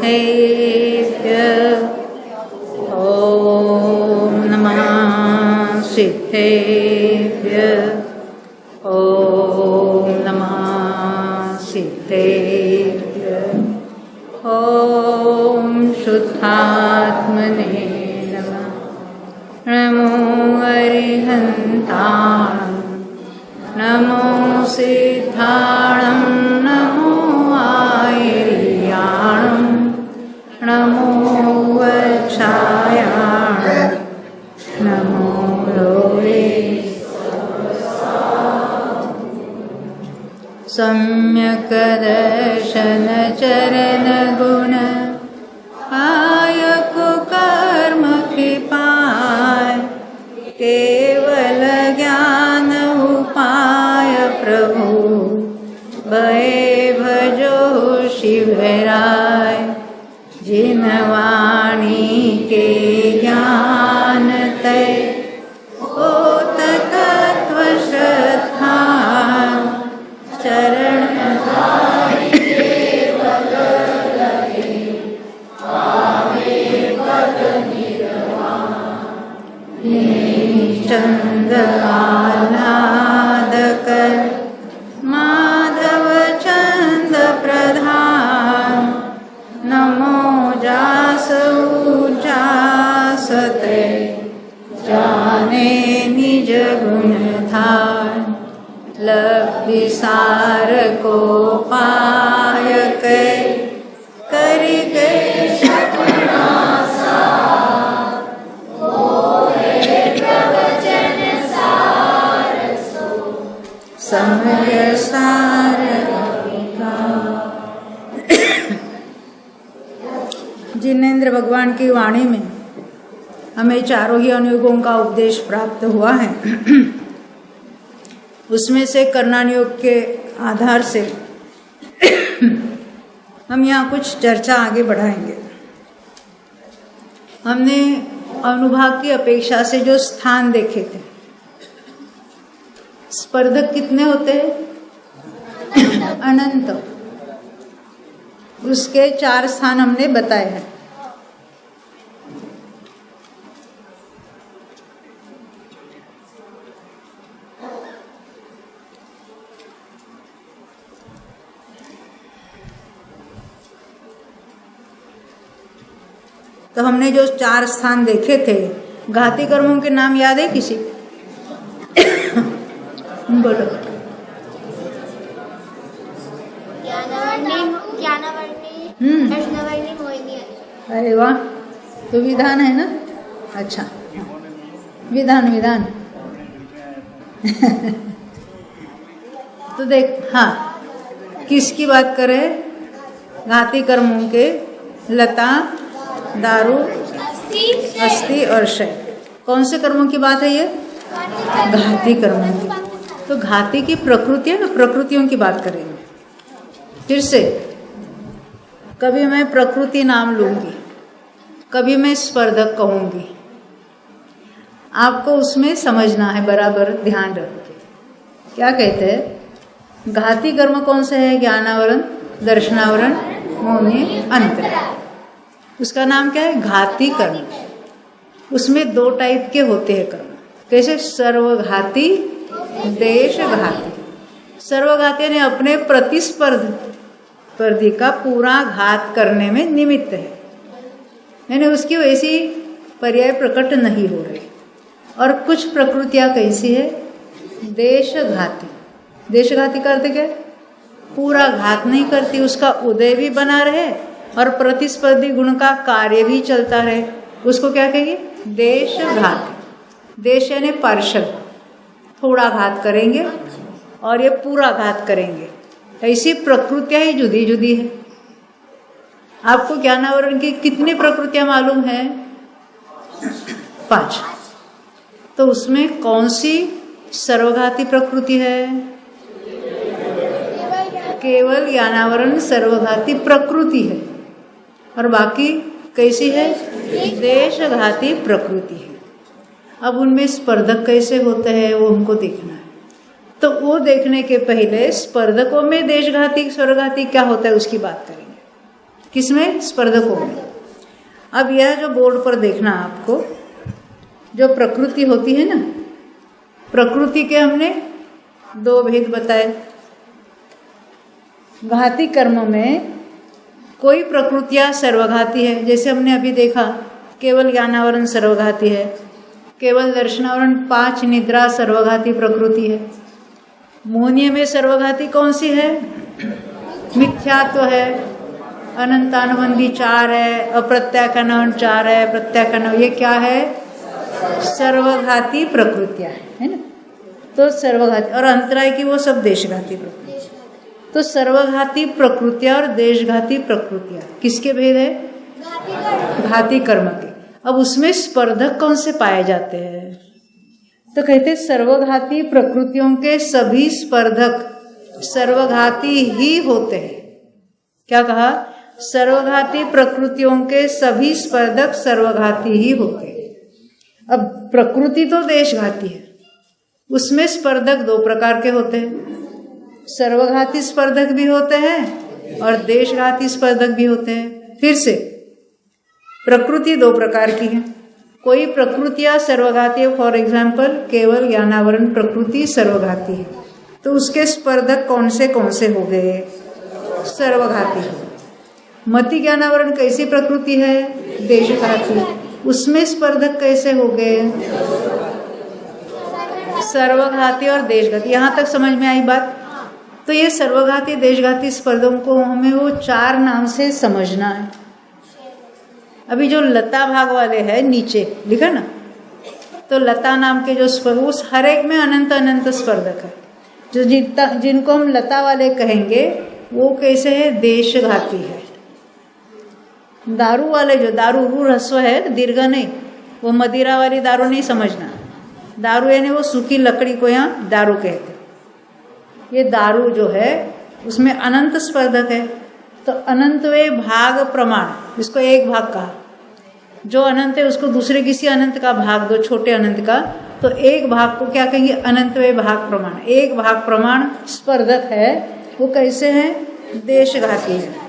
सिद्धेभ्यः ॐ नमः सिद्धेभ्यः ॐ नमः सिद्धेभ्यः ॐ शुद्धात्मने नमः। नमो अरिहन्ताणं नमो सिद्धाणं नमो आयर्याणं नमो वक्षायाणं नमो लोके सम्यक् दर्शन चरण गुण आयक कर्म कृपाय केवल ज्ञान उपाय प्रभु भय भजो शिवराय। जिन वाणी के ज्ञान तय होत तत्व श्रद्धा चरण चंद आह्लाद कर माधव चंद प्रधान नमो जासते जाने निज गुण धान लब्धि सार को पाय करि गए समय सार जिनेंद्र भगवान की वाणी में हमें चारों ही अनुयोगों का उपदेश प्राप्त हुआ है। उसमें से कर्णानुयोग के आधार से हम यहाँ कुछ चर्चा आगे बढ़ाएंगे। हमने अनुभाग की अपेक्षा से जो स्थान देखे थे, स्पर्धक कितने होते हैं? अनंत। उसके 4 स्थान हमने बताए हैं। तो हमने जो 4 स्थान देखे थे, घाती कर्मों के नाम याद है किसी? बोलो। अरे वाह, तो विधान है ना? अच्छा, विधान तो देख, हाँ, किसकी बात करें? घाती कर्मों के लता, दारू, अस्थि और शय। कौन से कर्मों की बात है ये? घाती कर्मों की। तो घाती की प्रकृति है ना, प्रकृतियों की बात करेंगे। फिर से कभी मैं प्रकृति नाम लूंगी, कभी मैं स्पर्धक कहूंगी। आपको उसमें समझना है, बराबर ध्यान रखिए। क्या कहते हैं? घाती कर्म कौन से है? ज्ञानावरण, दर्शनावरण, मोहनी, अंतर। उसका नाम क्या है? घाती कर्म। उसमें 2 टाइप के होते हैं कर्म। कैसे? सर्वघाती, देशघाती। सर्वघाती यानी अपने प्रतिस्पर्धी का पूरा घात करने में निमित्त है, यानी उसकी वैसी पर्याय प्रकट नहीं हो रही। और कुछ प्रकृतियां कैसी है? देशघाती। देशघाती का अर्थ क्या है? पूरा घात नहीं करती, उसका उदय भी बना रहे और प्रतिस्पर्धी गुण का कार्य भी चलता रहे। उसको क्या कहेंगे? देशघाती। देश यानी पार्षद, थोड़ा घात करेंगे और ये पूरा घात करेंगे। ऐसी प्रकृतियां ही जुदी जुदी है। आपको ज्ञानावरण की कितनी प्रकृतियां मालूम है? 5। तो उसमें कौन सी सर्वघाती प्रकृति है? केवल ज्ञानावरण सर्वघाती प्रकृति है, और बाकी कैसी है? देशघाती प्रकृति है। अब उनमें स्पर्धक कैसे होते हैं वो हमको देखना है। तो वो देखने के पहले स्पर्धकों में देशघाती स्वर्घाती क्या होता है उसकी बात करेंगे। किसमें? स्पर्धकों में। अब यह जो बोर्ड पर देखना आपको, जो प्रकृति होती है ना, प्रकृति के हमने दो भेद बताए। घाती कर्म में कोई प्रकृतियां सर्वघाती है, जैसे हमने अभी देखा केवल ज्ञानावरण सर्वघाती है, केवल दर्शनावरण 5 निद्रा सर्वघाती प्रकृति है। मोहनीय में सर्वघाती कौन सी है? मिथ्यात्व है, अनंतानुबंधी 4 है, अप्रत्याख्यान 4 है, प्रत्याख्यान, ये क्या है? सर्वघाती प्रकृतियां है ना। तो सर्वघाती और अंतराय की वो सब देशघाती प्रकृति। तो सर्वघाती प्रकृतियां और देशघाती प्रकृतियां किसके भेद है? घाती कर्म के। अब उसमें स्पर्धक कौन से पाए जाते हैं? तो कहते सर्वघाती प्रकृतियों के सभी स्पर्धक सर्वघाती ही होते हैं। क्या कहा? सर्वघाती प्रकृतियों के सभी स्पर्धक सर्वघाती ही होते हैं। अब प्रकृति तो देशघाती है, उसमें स्पर्धक 2 प्रकार के होते हैं। सर्वघाती स्पर्धक भी होते हैं और देशघाती स्पर्धक भी होते हैं। फिर से प्रकृति 2 प्रकार की है। कोई प्रकृतियां सर्वघाती है, फॉर एग्जाम्पल केवल ज्ञानावरण प्रकृति सर्वघाती है, तो उसके स्पर्धक कौन से हो गए? सर्वघाती। मति ज्ञानावरण कैसी प्रकृति है? देशघाती। उसमें स्पर्धक कैसे हो गए? सर्वघाती और देशघाती। यहां तक समझ में आई बात? तो ये सर्वघाती देशघाती स्पर्धकों को हमें वो 4 नाम से समझना है। अभी जो लता भाग वाले हैं नीचे लिखा ना, तो लता नाम के जो स्पर्धक, उस हर एक में अनंत अनंत स्पर्धक है। जो जिनको हम लता वाले कहेंगे वो कैसे है? देशघाती है। दारू वाले, जो दारू रू ह्रस्व है, दीर्घ नहीं, वो मदिरा वाली दारू नहीं समझना। दारू यानी वो सूखी लकड़ी को यहाँ दारू कहते। ये दारू जो है उसमें अनंत स्पर्धक है। तो अनंत वे भाग प्रमाण, इसको एक भाग कहा। जो अनंत है उसको दूसरे किसी अनंत का भाग दो, छोटे अनंत का, तो एक भाग को क्या कहेंगे? अनंत वे भाग प्रमाण। एक भाग प्रमाण स्पर्धक है, वो कैसे है? देशघाती है।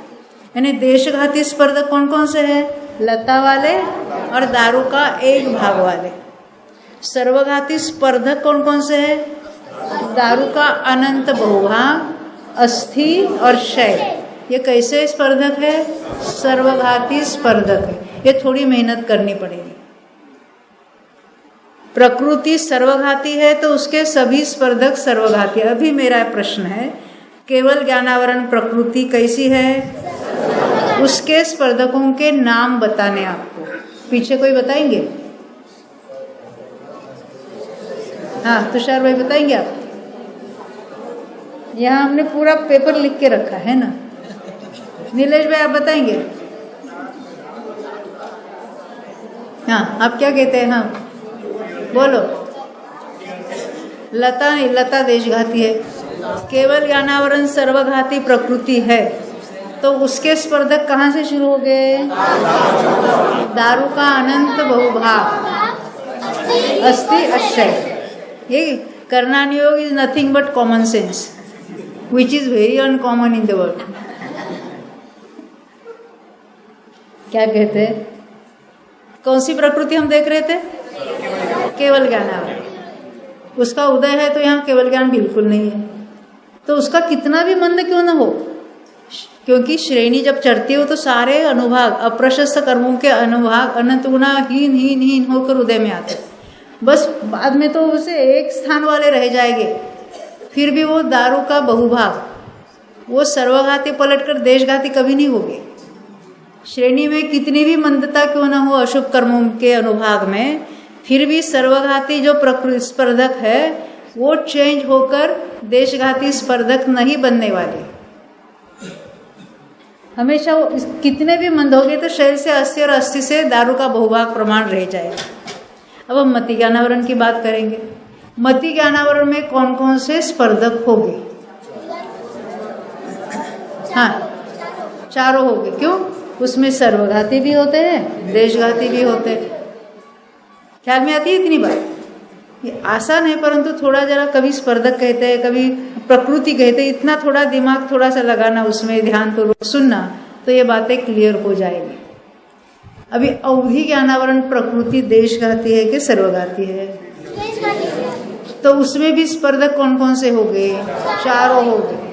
यानी देशघाती स्पर्धक कौन कौन से है? लता वाले और दारू का एक भाग वाले। सर्वघाती स्पर्धक कौन कौन से है? दारू का अनंत बहुभाग, अस्थि और क्षय। ये कैसे स्पर्धक है? सर्वघाती स्पर्धक है। ये थोड़ी मेहनत करनी पड़ेगी। प्रकृति सर्वघाती है तो उसके सभी स्पर्धक सर्वघाती है। अभी मेरा प्रश्न है, केवल ज्ञानावरण प्रकृति कैसी है? उसके स्पर्धकों के नाम बताने आपको। पीछे कोई बताएंगे? हाँ, तुषार भाई बताएंगे आप? यहाँ हमने पूरा पेपर लिख के रखा है ना। नीलेश भाई आप बताएंगे? हाँ, आप क्या कहते हैं? हाँ बोलो। लता नहीं, लता देशघाती है। केवल ज्ञानावरण सर्वघाती प्रकृति है, तो उसके स्पर्धक कहाँ से शुरू हो गए? दारू का अनंत बहुभाग, अस्थि अक्षय। ये करना नियोग is nothing but common sense which is very uncommon in the world. क्या कहते हैं? कौन सी प्रकृति हम देख रहे थे? केवल ज्ञानावरण। उसका उदय है तो यहाँ केवल ज्ञान बिल्कुल नहीं है। तो उसका कितना भी मंद क्यों ना हो, क्योंकि श्रेणी जब चढ़ती हो तो सारे अनुभाग, अप्रशस्त कर्मों के अनुभाग अनंत गुना हीन हीन हीन होकर उदय में आते। बस बाद में तो उसे एक स्थान वाले रह जाएंगे। फिर भी वो दारू का बहुभाग, वो सर्वघाती पलटकर देशघाती कभी नहीं होगे। श्रेणी में कितनी भी मंदता क्यों ना हो अशुभ कर्मों के अनुभाग में, फिर भी सर्वघाती जो प्रकृति स्पर्धक है वो चेंज होकर देशघाती स्पर्धक नहीं बनने वाले। हमेशा वो कितने भी मंद हो गए तो शरीर से अस्थि और अस्थि से दारू का बहुभाग प्रमाण रह जाएगा। अब हम मति ज्ञानावरण की बात करेंगे। मति ज्ञानावरण में कौन कौन से स्पर्धक होंगे? हाँ, चारों होंगे। क्यों? उसमें सर्वघाती भी होते हैं, देशघाती भी होते हैं। ख्याल में आती है इतनी बात? ये आसान है, परंतु थोड़ा जरा कभी स्पर्धक कहते हैं, कभी प्रकृति कहते हैं, इतना थोड़ा दिमाग थोड़ा सा लगाना, उसमें ध्यान पूर्वक सुनना तो ये बातें क्लियर हो जाएगी। अभी अवधि ज्ञानावरण प्रकृति देशघाती है कि सर्वघाती है? तो उसमें भी स्पर्धक कौन कौन से हो गए? चारों हो गए।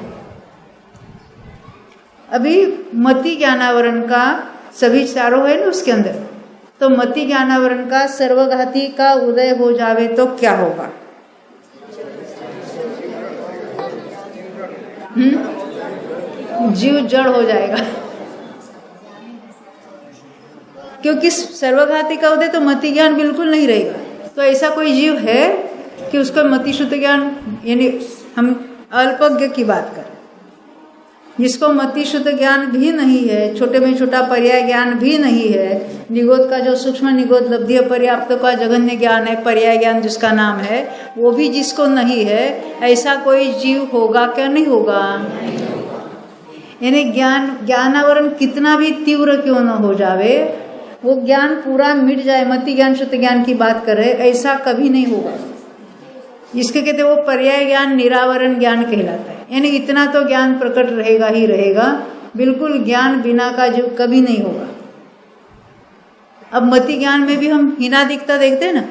अभी मति ज्ञानावरण का सभी चारों है ना उसके अंदर, तो मति ज्ञानावरण का सर्वघाती का उदय हो जावे तो क्या होगा? जीव जड़ हो जाएगा, क्योंकि सर्वघाती का उदय तो मति ज्ञान बिल्कुल नहीं रहेगा। तो ऐसा कोई जीव है कि उसका मति शुद्ध ज्ञान, यानी हम अल्पज्ञ की बात करें, जिसको मति शुद्ध ज्ञान भी नहीं है, छोटे में छोटा पर्याय ज्ञान भी नहीं है, निगोद का जो सूक्ष्म निगोद लब्धि पर्याप्त का जघन्य ज्ञान है, पर्याय ज्ञान जिसका नाम है, वो भी जिसको नहीं है, ऐसा कोई जीव होगा क्या? नहीं होगा। यानी ज्ञानावरण कितना भी तीव्र क्यों न हो जावे, वो ज्ञान पूरा मिट जाए, मति ज्ञान शुद्ध ज्ञान की बात करे, ऐसा कभी नहीं होगा। जिसके कहते वो पर्याय ज्ञान निरावरण ज्ञान कहलाता है। यानी इतना तो ज्ञान प्रकट रहेगा ही रहेगा, बिल्कुल ज्ञान बिना का जीव कभी नहीं होगा। अब मति ज्ञान में भी हम हीनादिकता देखते हैं ना,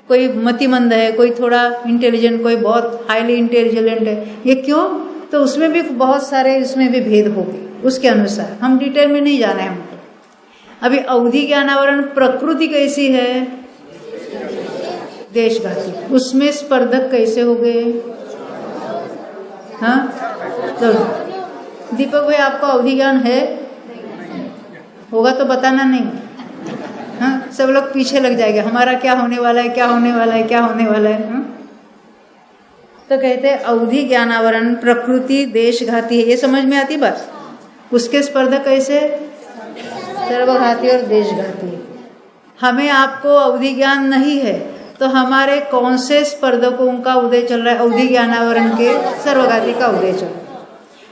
कोई मतिमंद है, कोई थोड़ा इंटेलिजेंट, कोई बहुत हाईली इंटेलिजेंट है। ये क्यों? तो उसमें भी बहुत सारे इसमें भी भेद हो गए, उसके अनुसार हम डिटेल में नहीं जाना है हमको। अभी अवधि ज्ञानावरण प्रकृति कैसी है? देशघाती। उसमें स्पर्धक कैसे हो गए? हाँ, तो दीपक भाई आपको अवधि ज्ञान है? होगा तो बताना नहीं। हाँ, सब लोग पीछे लग जाएंगे, हमारा क्या होने वाला है, क्या होने वाला है, क्या होने वाला है। हाँ? तो कहते हैं अवधि ज्ञानावरण प्रकृति देशघाती है, ये समझ में आती बात। उसके स्पर्धक कैसे? सर्वघाती और देशघाती। हमें आपको अवधि ज्ञान नहीं है, तो हमारे कौन से स्पर्धकों का उदय चल रहा है? अवधि ज्ञानावरण के सर्वघाती का उदय चल रहा है।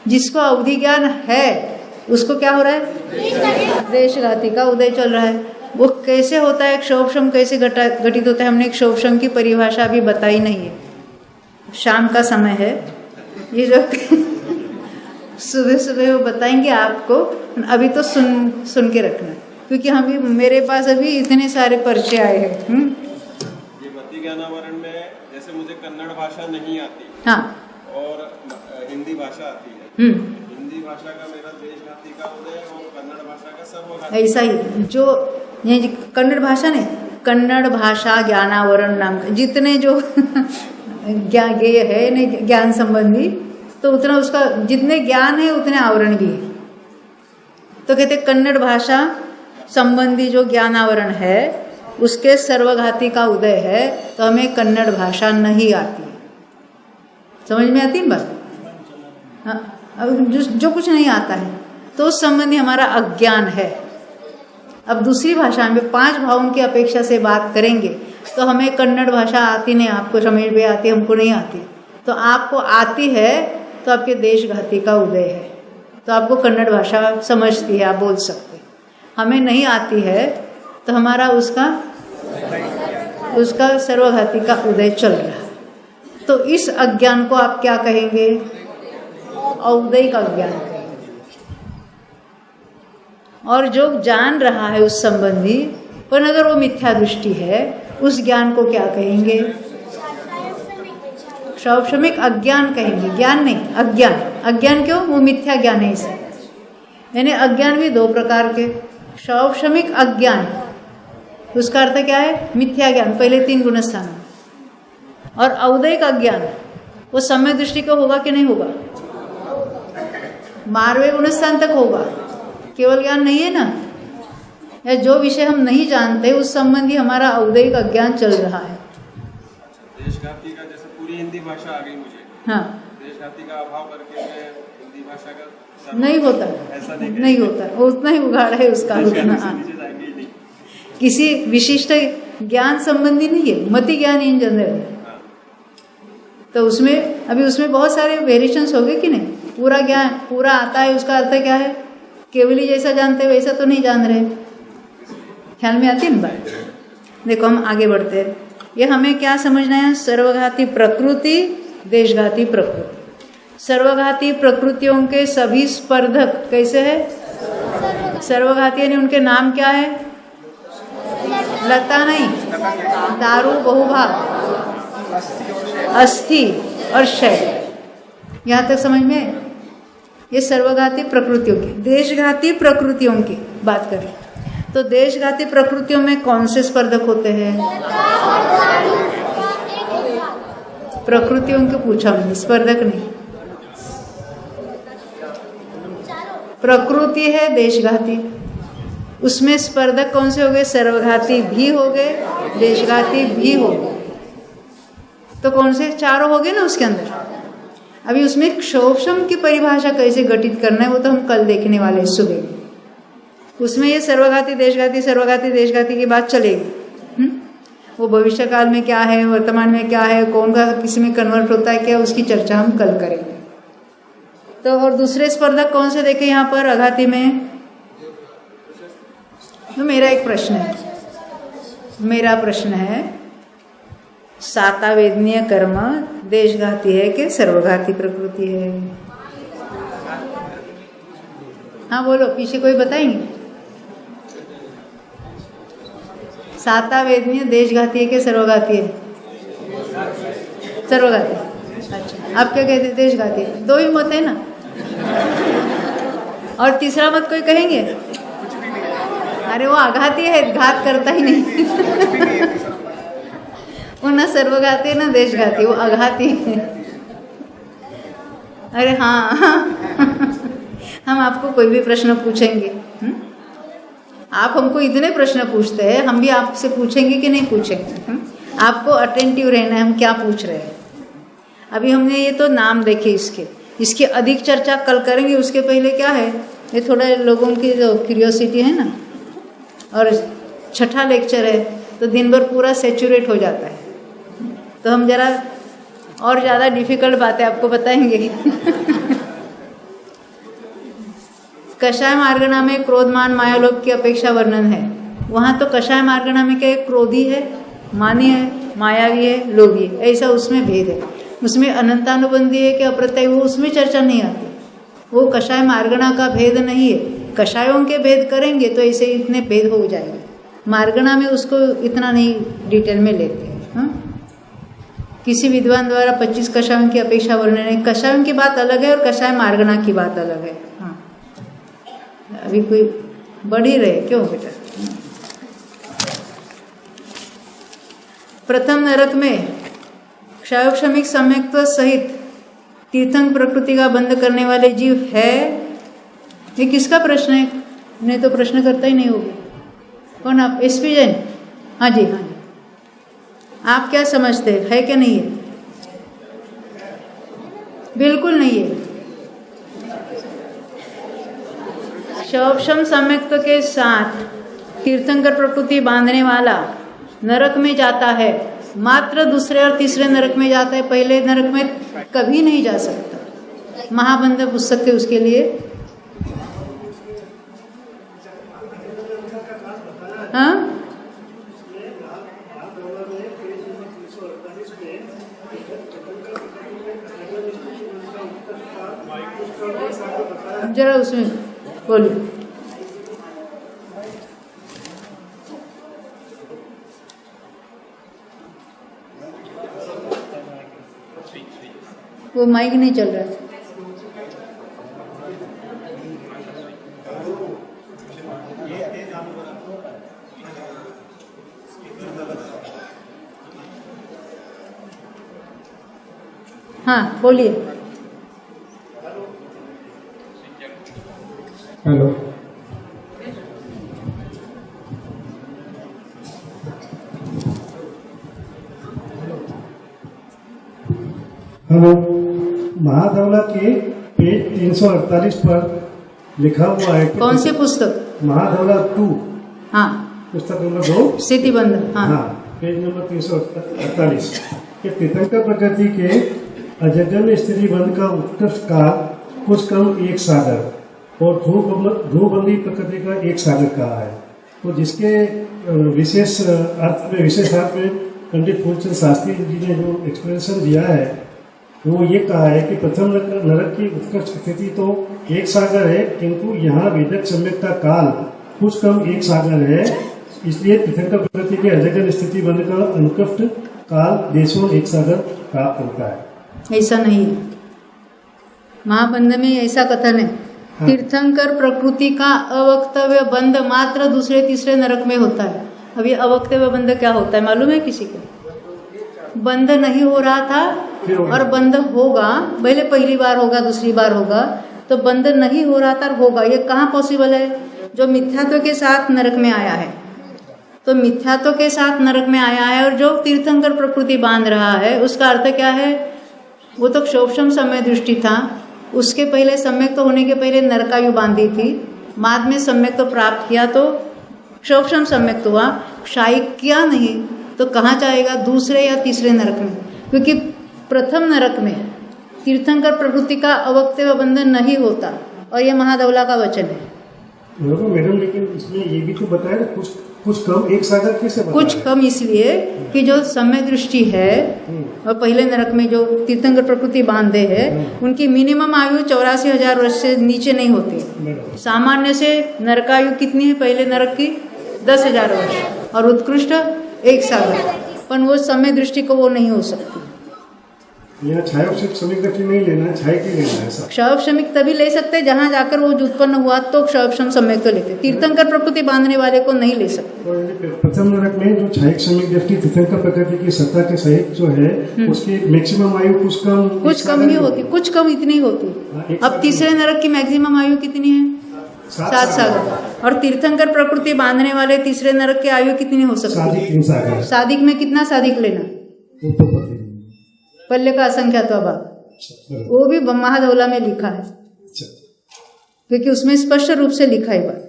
जिसको अवधि ज्ञान है उसको क्या हो रहा है? देशघाती का उदय चल रहा है। वो कैसे होता है, क्षोभशम कैसे घटित होता है, हमने क्षोभशम की परिभाषा अभी बताई नहीं है। शाम का समय है, ये जो सुबह सुबह वो बताएंगे आपको, अभी तो सुन के रखना, क्योंकि हम भी, मेरे पास अभी इतने सारे परिचय आए हैं। ये मति ज्ञानावरण में जैसे मुझे कन्नड़ भाषा नहीं आती, हाँ, और हिंदी भाषा आती है। हिंदी भाषा का मेरा देशघाती का उदय और कन्नड़ भाषा का सर्वघाती। ऐसा ही जो ये कन्नड़ भाषा नहीं, कन्नड़ भाषा ज्ञानावरण नाम का जितने जो गेय है नहीं ज्ञान संबंधी, तो उतना उसका जितने ज्ञान है उतने आवरण भी है। तो कहते कन्नड़ भाषा संबंधी जो ज्ञान आवरण है उसके सर्वघाती का उदय है, तो हमें कन्नड़ भाषा नहीं आती। समझ में आती है बात? हाँ, अब जो कुछ नहीं आता है तो उस संबंधी हमारा अज्ञान है। अब दूसरी भाषा में 5 भावों की अपेक्षा से बात करेंगे तो हमें कन्नड़ भाषा आती नहीं, आपको समझ में आती, हमको नहीं आती। तो आपको आती है तो आपके देशघाती का उदय है, तो आपको कन्नड़ भाषा समझती है, आप बोल सकते। हमें नहीं आती है तो हमारा उसका सर्वघाती का उदय चल रहा है। तो इस अज्ञान को आप क्या कहेंगे? औदैहिक अज्ञान कहेंगे। और जो जान रहा है उस संबंधी, पर अगर वो मिथ्या दृष्टि है, उस ज्ञान को क्या कहेंगे? शौक्षमिक अज्ञान कहेंगे, ज्ञान नहीं, अज्ञान। अज्ञान क्यों? वो मिथ्या ज्ञान है इसे। यानी अज्ञान भी 2 प्रकार के। शौक्षमिक अज्ञान, उसका अर्थ क्या है? मिथ्या ज्ञान, पहले 3 गुणस्थान। और औदैहिक अज्ञान, वो समय दृष्टि को होगा कि नहीं होगा? 12वें गुणस्थान तक होगा, केवल ज्ञान नहीं है ना। या जो विषय हम नहीं जानते उस संबंधी हमारा औदैहिक अज्ञान चल रहा है। देशघाती का जैसे पूरी हिंदी भाषा आ गई मुझे, हाँ, देशघाती का अभाव करके मैं हिंदी भाषा का नहीं होता, ऐसा नहीं होता, उतना ही उगाड़ है उसका। किसी विशिष्ट ज्ञान संबंधी नहीं है, मति ज्ञान इन जनरल। तो उसमें अभी उसमें बहुत सारे वेरिएशंस हो गए कि नहीं? पूरा ज्ञान पूरा आता है, उसका अर्थ क्या है? केवली जैसा जानते वैसा तो नहीं जान रहे। ख्याल में आती है ना बात? देखो हम आगे बढ़ते हैं। ये हमें क्या समझना है? सर्वघाती प्रकृति, देशघाती प्रकृति। सर्वघाती प्रकृतियों के सभी स्पर्धक कैसे है? सर्वघाती यानी उनके नाम क्या है? लता नहीं, दारू, बहुभाग, अस्थि और क्षय। यहाँ तक समझ में? ये सर्वघाती प्रकृतियों की, देशघाती प्रकृतियों की बात करें तो देशघाती प्रकृतियों में कौन से स्पर्धक होते हैं? प्रकृतियों को पूछा हमने, स्पर्धक नहीं। प्रकृति है देशघाती, उसमें स्पर्धक कौन से हो गए? सर्वघाती भी हो गए, देशघाती भी हो गए। तो कौन से? चारों हो गए ना उसके अंदर। अभी उसमें क्षोभशम की परिभाषा कैसे गठित करना है वो तो हम कल देखने वाले सुबह। उसमें ये सर्वघाती देशघाती की बात चलेगी। वो भविष्य काल में क्या है, वर्तमान में क्या है, कौन का किसी में कन्वर्ट होता है क्या, उसकी चर्चा हम कल करेंगे। तो और दूसरे स्पर्धक कौन से देखे यहाँ पर अघाती में? तो मेरा प्रश्न है सातावेदनीय कर्म देशघाती है कि सर्वघाती प्रकृति है? हाँ बोलो, पीछे कोई बताएंगे? सातावेदनीय देशघाती है कि सर्वघाती है? सर्वघाती। अच्छा, आप क्या कहते हैं? देशघाती। दो ही मत है ना, और तीसरा मत कोई कहेंगे? अरे वो आघाती है, घात करता ही नहीं। वो ना सर्वघाती ना देशघाती, वो आघाती है। अरे हाँ, हम आपको कोई भी प्रश्न पूछेंगे, आप हमको इतने प्रश्न पूछते हैं, हम भी आपसे पूछेंगे कि नहीं पूछेंगे? आपको अटेंटिव रहना है हम क्या पूछ रहे हैं। अभी हमने ये तो नाम देखे, इसकी अधिक चर्चा कल करेंगे। उसके पहले क्या है, ये थोड़ा लोगों की जो क्यूरियोसिटी है ना, और छठा लेक्चर है तो दिन भर पूरा सेचुरेट हो जाता है, तो हम जरा और ज़्यादा डिफिकल्ट बातें आपको बताएंगे। कषाय मार्गणा में क्रोधमान मायालोभ की अपेक्षा वर्णन है। वहाँ तो कषाय मार्गणा में क्या, क्रोधी है, मानी है, मायावी है, लोभी है, ऐसा उसमें भेद है। उसमें अनंतानुबंधी है कि अप्रत्यय, वो उसमें चर्चा नहीं आती। वो कषाय मार्गणा का भेद नहीं है। कषायों के भेद करेंगे तो ऐसे इतने भेद हो जाएंगे। मार्गणा में उसको इतना नहीं डिटेल में लेते हैं। किसी विद्वान द्वारा 25 कषायों की अपेक्षा वर्णन है। कषायों की बात अलग है और कषाय मार्गणा की बात अलग है। हाँ, अभी कोई बढ़ ही रहे क्यों बेटा? प्रथम नरक में क्षयोक्षमिक सम्यक्त्व सहित तीर्थंक प्रकृति का बंध करने वाले जीव है। ये किसका प्रश्न है? नहीं तो प्रश्न करता ही नहीं होगा। कौन आप? एसपी जैन? हाँ जी, हाँ जी। आप क्या समझते हैं, है क्या नहीं है? बिल्कुल नहीं है। क्षयोक्षम सम्यक्त्व के साथ तीर्थंकर प्रकृति बांधने वाला नरक में जाता है, मात्र दूसरे और तीसरे नरक में जाता है, पहले नरक में कभी नहीं जा सकता। महाबंध पुस्तक है उसके लिए। हाँ, जरा उसमें बोलिए। वो माइक नहीं चल रहा था। हाँ बोलिए। Hello, hello. महाधवला के पेज 348 पर लिखा हुआ है। कौन सी पुस्तक? महाधवला 2। हाँ, पुस्तक नंबर 2, स्थितिबंध। हाँ, पेज नंबर 348 के तीर्थंकर प्रकृति के अजगन स्त्री बंध का उत्कृष्ट काल कुछ कम एक सागर और ध्रुवबंदी प्रकृति का एक सागर कहा है। तो जिसके विशेष अर्थ में पंडित फूलचंद शास्त्री जी ने जो एक्सप्लेनेशन दिया है वो ये कहा है कि प्रथम नरक की उत्कृष्ट स्थिति तो एक सागर है, किंतु यहाँ वेदक सम्यक का काल कुछ कम एक सागर है, इसलिए तीर्थंकर प्रकृति के अजगन स्थिति बंध का अनुकष्ट काल देशों एक सागर प्राप्त होता है। ऐसा नहीं है, महाबंध में ऐसा कथन है। हाँ। तीर्थंकर प्रकृति का अवक्तव्य बंध मात्र दूसरे तीसरे नरक में होता है। अब ये अवक्तव्य बंध क्या होता है मालूम है किसी को? बंध नहीं हो रहा था और बंध होगा, पहले पहली बार होगा, दूसरी बार होगा, तो बंध नहीं हो रहा था और होगा। ये कहाँ पॉसिबल है? जो मिथ्यात्व के साथ नरक में आया है, तो मिथ्यात्व के साथ नरक में आया है और जो तीर्थंकर प्रकृति बांध रहा है, उसका अर्थ क्या है? वो तो क्षोभम सम्यक दृष्टि था, उसके पहले सम्यक तो होने के पहले नरकायु बांधी थी, बाद में सम्यक तो प्राप्त किया तो क्षोभम सम्यक तो हुआ, क्षायिक किया नहीं तो कहाँ जाएगा? दूसरे या तीसरे नरक में, क्योंकि प्रथम नरक में तीर्थंकर प्रकृति का अवक्तव्य बंधन नहीं होता। और ये महाधवला का वचन है। मैडम, लेकिन इसमें ये भी तो बताया कुछ कम एक सागर कैसे बताया? कुछ कम इसलिए कि जो सम्यक दृष्टि है और पहले नरक में जो तीर्थंकर प्रकृति बांधे है, उनकी मिनिमम आयु 84,000 वर्ष से नीचे नहीं होती। सामान्य से नरकायु कितनी है पहले नरक की? 10,000 वर्ष और उत्कृष्ट 1 सागर, पर वो समय दृष्टि को वो नहीं हो सकती। यहाँ क्षायोपशमिक समिक नहीं लेना, क्षय की लेना है। क्षयोपशमिक तभी ले सकते जहाँ जाकर वो उत्पन्न हुआ तो क्षयोपशम सम्यक तो लेते, तीर्थंकर प्रकृति बांधने वाले को नहीं ले सकते। प्रथम नरक में जो क्षायिक समिक दृष्टि तीर्थंकर प्रकृति की सत्ता के सहित जो है, उसकी मैक्सिमम आयु कुछ कम ही होती, कुछ कम इतनी होती। अब तीसरे नरक की मैक्सिमम आयु कितनी है? 7 सागर। और तीर्थंकर प्रकृति बांधने वाले तीसरे नरक की आयु कितनी हो सकती है? सादिक में कितना सादिक लेना? पल्ले का असंख्यात्व भाग, वो भी महाधवला में लिखा है, क्योंकि उसमें स्पष्ट रूप से लिखा है बात।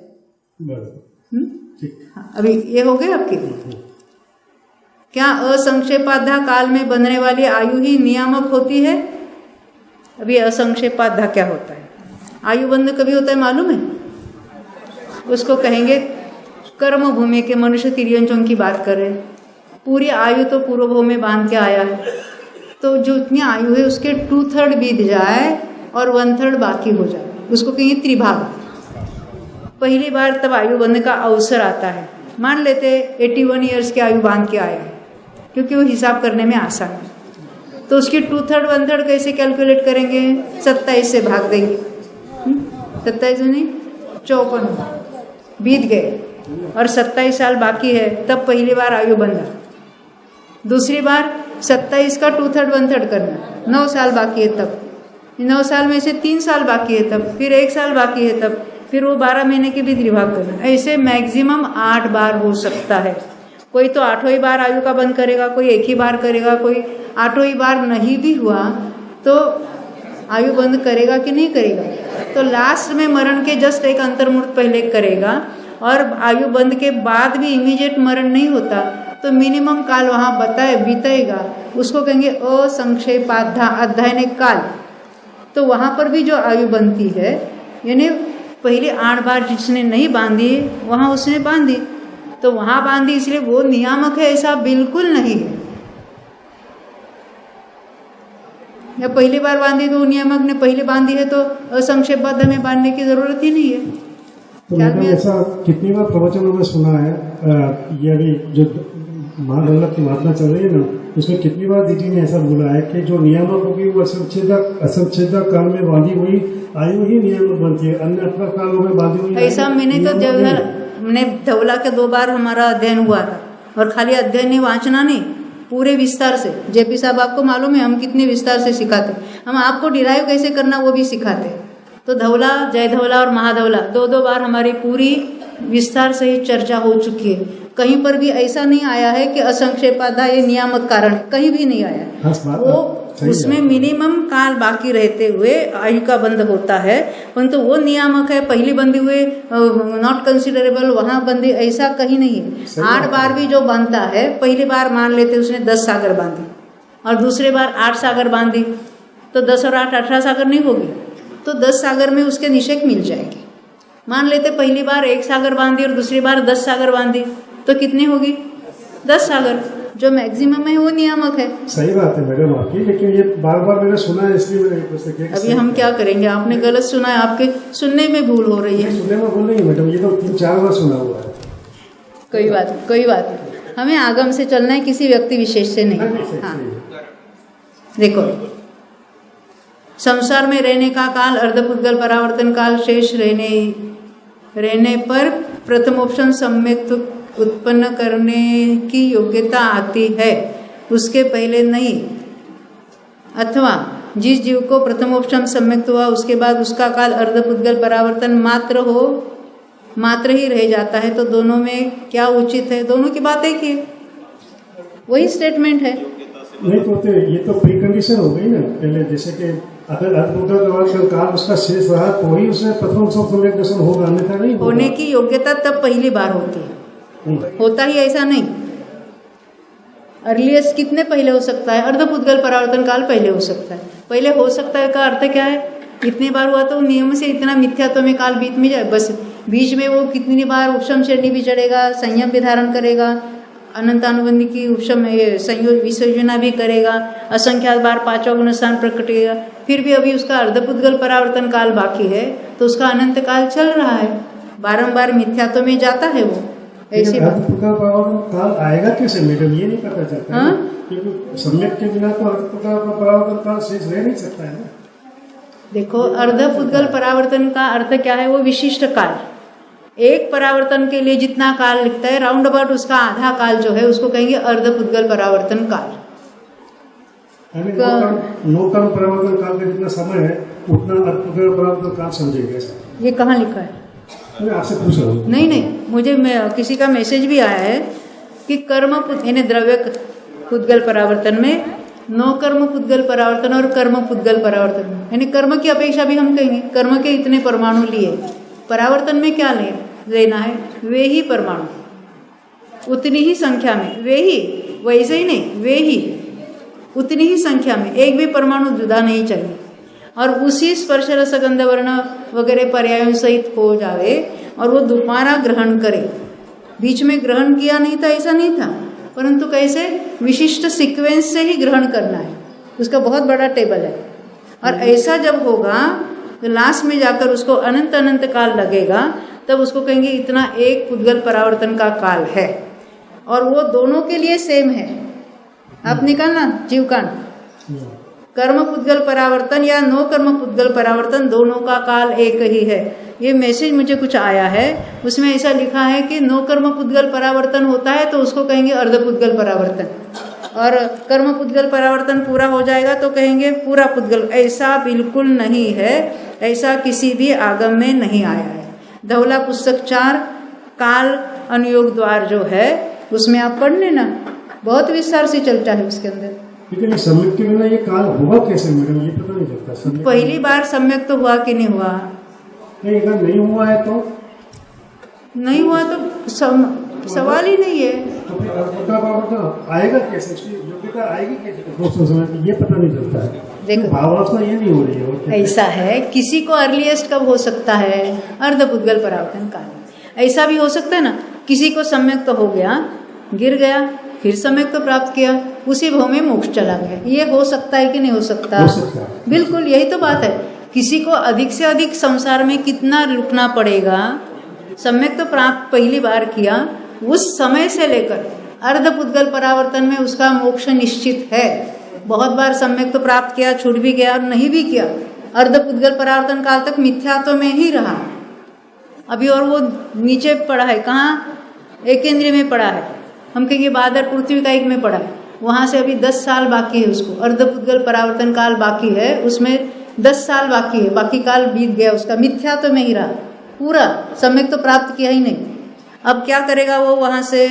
हाँ, अभी ये हो गए आपके। क्या असंक्षेपाध्या काल में बनने वाली आयु ही नियामक होती है? अभी असंक्षेपाध्या क्या होता है? आयु बंध कभी होता है मालूम है? उसको कहेंगे कर्म भूमि के मनुष्य तिर्यंचों की बात कर रहे, पूरी आयु तो पूर्व भूमि में बांध के आया है, तो जो इतनी आयु है उसके 2/3 बीत जाए और 1/3 बाकी हो जाए, उसको कहेंगे त्रिभाग। पहली बार तब आयु बंध का अवसर आता है। मान लेते 81 ईयर्स की आयु बांध के आया है, क्योंकि वो हिसाब करने में आसान है, तो उसकी 2/3 1/3 कैसे कैलकुलेट करेंगे? 27 से भाग देंगे। 27 नहीं 54 बीत गए और 27 साल बाकी है, तब पहली बार आयु बंधा। दूसरी बार 27 का 2/3 1/3 करना, 9 साल बाकी है, तब 9 साल में से 3 साल बाकी है, तब फिर 1 साल बाकी है, तब फिर वो 12 महीने के भी त्रिभाग करना। ऐसे मैक्सिमम 8 बार हो सकता है। कोई तो 8वीं बार आयु का बंद करेगा, कोई 1 ही बार करेगा, कोई 8वीं बार नहीं भी हुआ तो आयु बंद करेगा कि नहीं करेगा? तो लास्ट में मरण के जस्ट एक अंतर्मुहूर्त पहले करेगा, और आयु बंद के बाद भी इमीडिएट मरण नहीं होता तो मिनिमम काल वहाँ बीतेगा, उसको कहेंगे असंक्षेपाध्या, अध्याय ने काल। तो वहाँ पर भी जो आयु बनती है, यानी पहले 8 बार जिसने नहीं बांधी वहाँ उसने बांधी, तो वहाँ बांधी इसलिए वो नियामक है, ऐसा बिल्कुल नहीं है। या पहली बार बांधी तो नियामक ने पहले बांधी है तो असंक्षेपाध्याय में बांधने की जरूरत ही नहीं है। तो मैंने ऐसा कितनी बार प्रवचनों में सुना है, ये अभी जो महाधवला की महात्मा चल रही है ना, उसमें कितनी बार दीदी ने ऐसा बोला है कि जो नियामक होगी वो असंच्छेदक काल में बांधी हुई आयु ही नियामक बनती है, अन्य अपना काल में बांधी हुई। ऐसा मैंने धवला के 2 बार हमारा अध्ययन हुआ था, और खाली अध्ययन नहीं, वांचना नहीं, पूरे विस्तार से। जेपी साहब आपको मालूम है हम कितने विस्तार से सिखाते, हम आपको डिराइव कैसे करना वो भी सिखाते। तो धवला, जय धवला और महाधवला 2 बार हमारी पूरी विस्तार से ही चर्चा हो चुकी है। कहीं पर भी ऐसा नहीं आया है कि असंक्षेपाध्याय ये नियामक कारण, कहीं भी नहीं आया। वो उसमें मिनिमम काल बाकी रहते हुए आयु का बंध होता है, परंतु वो नियामक है। पहली बंधी हुए नॉट कंसिडरेबल, वहाँ बंदी ऐसा कहीं नहीं है। 8 बार भी जो बनता है, पहली बार मान लेते उसने 10 सागर बांधी और दूसरे बार 8 सागर बांधी, तो 10 और 8 18 सागर नहीं होगी, तो 10 सागर में उसके निषेक मिल जाएगी। मान लेते पहली बार 1 सागर बांधी और दूसरी बार 10 सागर बांधी, तो कितनी होगी? 10 सागर। जो मैक्सिमम है वो नियामक है। सही बात है मैडम आपकी, लेकिन ये बार बार मैंने सुना है, इसलिए मैंने पूछा कि अभी हम क्या करेंगे, आपने गलत सुना है, आपके सुनने में भूल हो रही है। सुनने में भूल नहीं है मैडम, ये तो 3-4 बार सुना हुआ है। कोई बात नहीं, हमें आगम से चलना है, किसी व्यक्ति विशेष से नहीं। हाँ देखो, संसार में रहने का काल अर्धपुद्गल परावर्तन काल शेष रहने पर प्रथमोपशन सम्यक उत्पन्न करने की योग्यता आती है, उसके पहले नहीं। अथवा जिस जीव को प्रथमोपशन सम्यक हुआ उसके बाद उसका काल अर्धपुद्गल परावर्तन मात्र ही रह जाता है, तो दोनों में क्या उचित है? दोनों की बात एक ही है, वही स्टेटमेंट है। नहीं तो ये तो प्री कंडीशन हो गई ना पहले, जैसे कि अगर अर्धपुद्गल परावर्तन काल उसका शेष रहा तो ही उसमें प्रथम सम्यक दर्शन होगा, अन्यथा नहीं होगा। होने की योग्यता तब पहली बार होती है, होता ही ऐसा नहीं। अर्लीस्ट कितने पहले हो सकता है? अर्धपुद्गल परावर्तन काल पहले हो सकता है। पहले हो सकता है का अर्थ क्या है? इतने बार हुआ तो नियम से इतना मिथ्यात्व में काल बीत में जाए, बस बीच में वो कितनी बार उपशम श्रेणी भी चढ़ेगा, संयम भी धारण करेगा, अनंतानुबंधी की उपशम संयोग विसर्जना भी करेगा, असंख्यात बार 5वां गुण स्थान प्रकटेगा, फिर भी अभी उसका अर्धपुद्गल परावर्तन काल बाकी है, तो उसका अनंत काल चल रहा है, बारंबार मिथ्यात्व में जाता है वो। ऐसी अर्धपुद्गल परावर्तन काल आएगा कैसे मैडम, ये नहीं पता चलता। हाँ? क्योंकि सम्यक के बिना तो अर्धपुद्गल परावर्तन काल शेष रह नहीं सकता है ना। देखो, अर्धपुद्गल परावर्तन का अर्थ क्या है? वो विशिष्ट काल, एक परावर्तन के लिए जितना काल लिखता है राउंड अबाउट उसका आधा काल जो है उसको कहेंगे अर्धपुद्गल परावर्तन काल। नो कर्म परावर्तन काल का जितना समय है उतना अर्धपुद्गल परावर्तन काल समझेंगे। ये कहाँ लिखा है? मैं आपसे पूछ रहा हूँ। नहीं, मुझे किसी का मैसेज भी आया है कि कर्म यानी द्रव्य पुद्गल परावर्तन में नो कर्म पुद्गल परावर्तन और कर्म पुद्गल परावर्तन, यानी कर्म की अपेक्षा भी हम कहेंगे कर्म के इतने परमाणु लिए, परावर्तन में क्या लेना है? वे ही परमाणु उतनी ही संख्या में, वे ही, वैसे ही नहीं, वे ही उतनी ही संख्या में, एक भी परमाणु जुदा नहीं चाहिए, और उसी स्पर्श रस गंध वर्ण वगैरह पर्यायों सहित हो जावे और वो दोबारा ग्रहण करे। बीच में ग्रहण किया नहीं था ऐसा नहीं था, परंतु कैसे विशिष्ट सीक्वेंस से ही ग्रहण करना है, उसका बहुत बड़ा टेबल है। और ऐसा जब होगा तो लास्ट में जाकर उसको अनंत अनंत काल लगेगा, तब उसको कहेंगे इतना एक पुद्गल परावर्तन का काल है, और वो दोनों के लिए सेम है। आप निकालना जीवकांड, कर्म पुद्गल परावर्तन या नो कर्म पुद्गल परावर्तन, दोनों का काल एक ही है। ये मैसेज मुझे कुछ आया है, उसमें ऐसा लिखा है कि नो कर्म पुद्गल परावर्तन होता है तो उसको कहेंगे अर्धपुद्गल परावर्तन, और कर्म पुद्गल परावर्तन पूरा हो जाएगा तो कहेंगे पूरा पुद्गल। ऐसा बिल्कुल नहीं है, ऐसा किसी भी आगम में नहीं आया है। धवला पुस्तक 4 काल अनुयोग द्वार जो है उसमें आप पढ़ लेना, बहुत विस्तार से चलता है उसके अंदर। लेकिन सम्यक के बिना ये काल हुआ कैसे मैडम, ये पता नहीं चलता। पहली बार सम्यक तो हुआ कि नहीं हुआ? नहीं, अगर नहीं हुआ है तो नहीं हुआ तो सवाल ही नहीं है। तो फिर आएगा कैसे, उसकी योग्यता आएगी कैसे, ये पता नहीं चलता है। देखो, भावावस्था ये नहीं हो रही है। ऐसा है, किसी को अर्लीस्ट कब हो सकता है? अर्धपुद्गल परावर्तन काल। ऐसा भी हो सकता है ना, किसी को सम्यक तो हो गया, गिर गया, फिर सम्यक तो प्राप्त किया, उसी भाव में मोक्ष चला गया। ये हो सकता है कि नहीं हो सकता? हो सकता है। बिल्कुल, यही तो बात है। किसी को अधिक से अधिक संसार में कितना रुकना पड़ेगा? सम्यक तो प्राप्त पहली बार किया, उस समय से लेकर अर्धपुद्गल परावर्तन में उसका मोक्ष निश्चित है। बहुत बार सम्यक तो प्राप्त किया, छूट भी गया और नहीं भी किया, अर्धपुद्गल परावर्तन काल तक मिथ्यात्व में ही रहा। अभी और वो नीचे पड़ा है, कहाँ? एकेंद्रिय में पड़ा है, हम कहेंगे बादर पृथ्वी का एक में पड़ा है, वहां से अभी 10 साल बाकी है, उसको अर्धपुद्गल परावर्तन काल बाकी है, उसमें 10 साल बाकी है, बाकी काल बीत गया उसका, मिथ्यात्व में ही रहा पूरा, सम्यक तो प्राप्त किया ही नहीं। अब क्या करेगा वो? वहां से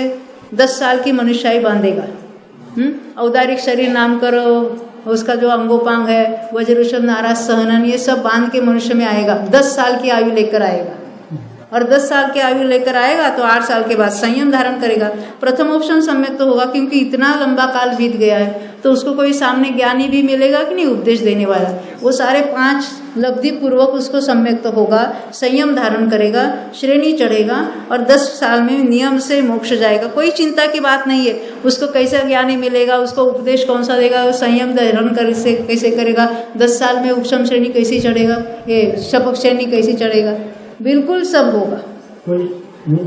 10 साल की मनुष्याई बांधेगा, औदारिक शरीर नाम करो, उसका जो अंगोपांग है, वज्रवृषभ नाराज सहनन, ये सब बांध के मनुष्य में आएगा, 10 साल की आयु लेकर आएगा। और 10 साल की आयु लेकर आएगा तो 8 साल के बाद संयम धारण करेगा। प्रथम ऑप्शन सम्यक तो होगा, क्योंकि इतना लंबा काल बीत गया है तो उसको कोई सामने ज्ञानी भी मिलेगा कि नहीं, उपदेश देने वाला, वो सारे 5 लब्धि पूर्वक उसको सम्यक तो होगा, संयम धारण करेगा, श्रेणी चढ़ेगा और 10 साल में नियम से मोक्ष जाएगा। कोई चिंता की बात नहीं है, उसको कैसा ज्ञानी मिलेगा, उसको उपदेश कौन सा देगा, संयम धारण कैसे करेगा, 10 साल में उपशम श्रेणी कैसे चढ़ेगा, ये शपथ श्रेणी कैसे चढ़ेगा, बिल्कुल सब होगा। तो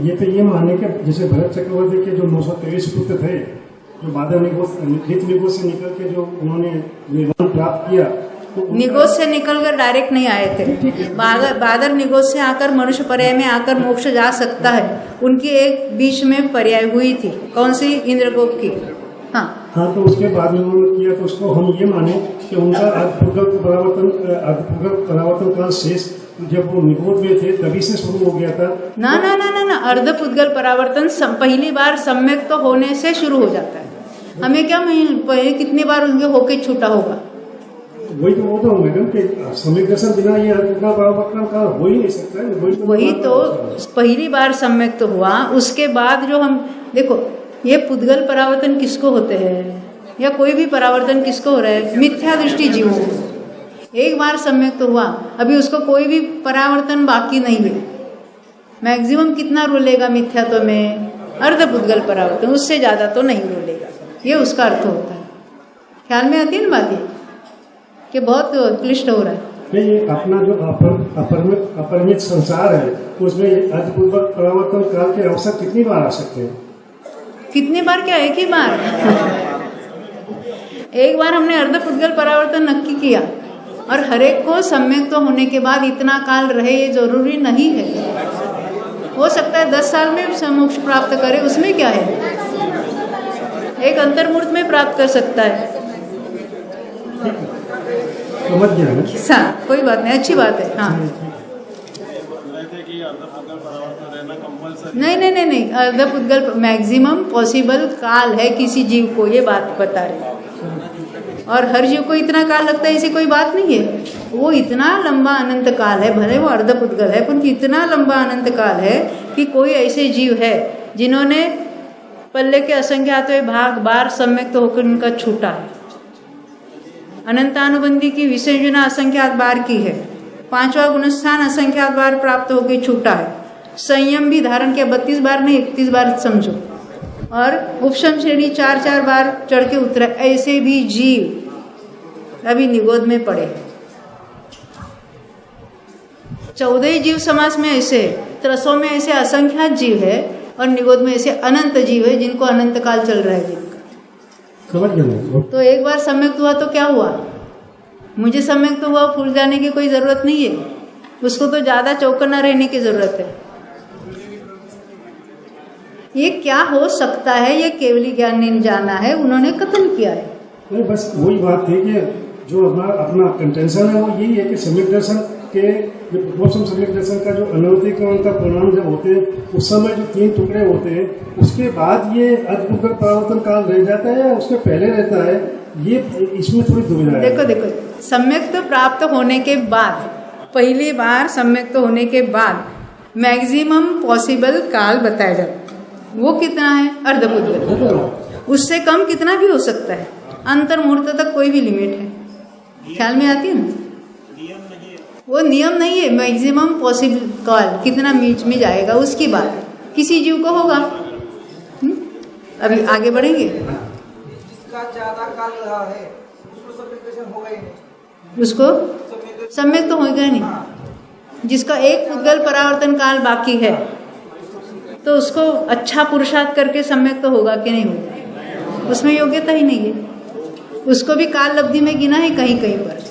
ये तो ये माने कि जैसे भरत चक्रवर्ती के जो 923 पुत्र थे, जो बादर निगोज से निकल के जो उन्होंने निर्वाण प्राप्त किया, तो निगोज से निकलकर डायरेक्ट नहीं आए थे। बादर निगोज से आकर मनुष्य पर्याय में आकर मोक्ष जा सकता है। उनकी एक बीच में पर्याय हुई थी, कौन सी, इंद्रगोप की। हाँ, तो उसके बाद में उन्होंने किया, तो उसको हम ये माने कि उनका अर्धपुद्गल परावर्तन काल शेष जब वो निगोद में थे तभी से शुरू हो गया था। ना ना ना ना ना, अर्धपुद्गल परावर्तन पहली बार सम्यक तो होने से शुरू हो जाता है। हमें क्या पहले कितनी बार उनके होके छूटा होगा। वही तो बोलता हूँ मैडम कि सम्यक दर्शन बिना ये अर्धपुद्गल परावर्तन काल हो ही नहीं सकता है। वही तो पहली बार सम्यक तो हुआ, उसके बाद जो हम देखो, ये पुद्गल परावर्तन किसको होते हैं या कोई भी परावर्तन किसको हो रहा है, मिथ्या दृष्टि जीवों को। एक बार सम्यक तो हुआ, अभी उसको कोई भी परावर्तन बाकी नहीं है। मैक्सिमम कितना रोलेगा मिथ्यात्व में, अर्धपुद्गल परावर्तन, उससे ज्यादा तो नहीं रोलेगा। ये उसका अर्थ होता है। ख्याल में आती है ना बात, ये कि बहुत क्लिष्ट हो रहा है। नहीं, ये अपना जो अपरिमित संसार है उसमें अर्धपुद्गल परावर्तन काल के अवसर कितनी बार आ सकते हैं? कितनी बार क्या, एक ही बार। एक बार हमने अर्धपुद्गल परावर्तन नक्की किया और हरेक को सम्यक तो होने के बाद इतना काल रहे, ये जरूरी नहीं है। हो सकता है 10 साल में मोक्ष प्राप्त करे, उसमें क्या है, एक अंतर्मूर्त में प्राप्त कर सकता है। समझ गया, कोई बात नहीं, अच्छी बात है। हाँ, नहीं नहीं नहीं नहीं, अर्धपुद्गल मैक्सिमम पॉसिबल काल है किसी जीव को, ये बात बता रहे। और हर जीव को इतना काल लगता है ऐसी कोई बात नहीं है। वो इतना लंबा अनंत काल है, भले वो अर्धपुद्गल है पर इतना लंबा अनंत काल है कि कोई ऐसे जीव है जिन्होंने पल्ले के असंख्यातवें भाग बार सम्यक तो होकर उनका छूटा है। अनंतानुबंधी की विसर्जना असंख्यात बार की है। 5वां गुणस्थान असंख्यात बार प्राप्त होकर छूटा है। संयम भी धारण किया, 32 बार नहीं 31 बार समझो। और उपशम श्रेणी 4 बार चढ़ के उतरा। ऐसे भी जीव अभी निगोद में पड़े। 14 जीव समास में ऐसे, त्रसों में ऐसे असंख्यात जीव है और निगोद में ऐसे अनंत जीव है जिनको अनंत काल चल रहा है जिनका। तो एक बार सम्यक हुआ तो क्या हुआ, मुझे सम्यक तो हुआ, फूल जाने की कोई जरूरत नहीं है। उसको तो ज्यादा चौकन्ना रहने की जरूरत है। ये क्या हो सकता है, ये केवली ज्ञान ने जाना है, उन्होंने कथन किया है। नहीं, बस वही बात थी कि जो अपना कंटेंशन है वो यही है कि सम्यक दर्शन के सम्यक दर्शन का जो अनवधिकरण का परिणाम जब होते हैं उस समय जो 3 टुकड़े होते हैं, उसके बाद ये अद्भुत परावर्तन काल रह जाता है या उसके पहले रहता है, ये इसमें थोड़ी दुविधा है। देखो सम्यक तो प्राप्त होने के बाद, पहली बार सम्यक तो होने के बाद मैक्सिमम पॉसिबल काल बताया जाता है। वो कितना है, अर्धपुद्गल। उससे कम कितना भी हो सकता है, अंतर्मुहूर्त तक कोई भी लिमिट है। ख्याल में आती है ना, वो नियम नहीं है। मैक्सिमम पॉसिबल काल कितना बीच में जाएगा उसकी बात किसी जीव को होगा। अभी आगे बढ़ेंगे। जिसका ज्यादा काल रहा है उसको सम्यक होगा ही नहीं, उसको सम्यक तो होगा नहीं। जिसका एक पुद्गल परावर्तन काल बाकी है तो उसको अच्छा पुरुषार्थ करके सम्यक तो होगा कि नहीं होगा, उसमें योग्यता ही नहीं है। उसको भी काल लब्धि में गिना है, कहीं कहीं पर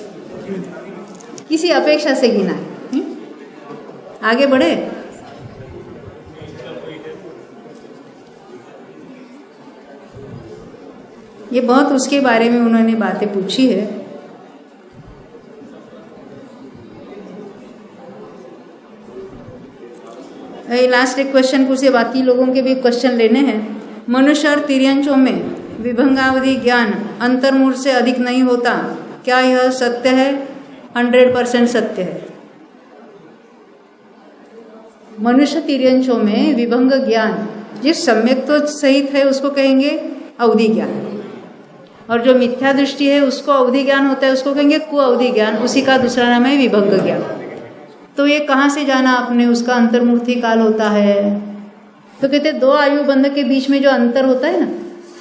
किसी अपेक्षा से गिना है। आगे बढ़े। ये बहुत उसके बारे में उन्होंने बातें पूछी है। लास्ट एक क्वेश्चन पूछे, बाकी लोगों के भी क्वेश्चन लेने हैं। मनुष्य और तिर्यंचों में विभंगावधि ज्ञान अंतर्मूल से अधिक नहीं होता, क्या यह सत्य है? 100% सत्य है। मनुष्य तिर्यंचों में विभंग ज्ञान जिस सम्यक तो सहित है उसको कहेंगे अवधि ज्ञान, और जो मिथ्या दृष्टि है उसको अवधि ज्ञान होता है उसको कहेंगे कुअवधि ज्ञान, उसी का दूसरा नाम है विभंग ज्ञान। तो ये कहाँ से जाना आपने, उसका अंतर्मूर्ति काल होता है। तो कहते दो आयु बंध के बीच में जो अंतर होता है ना,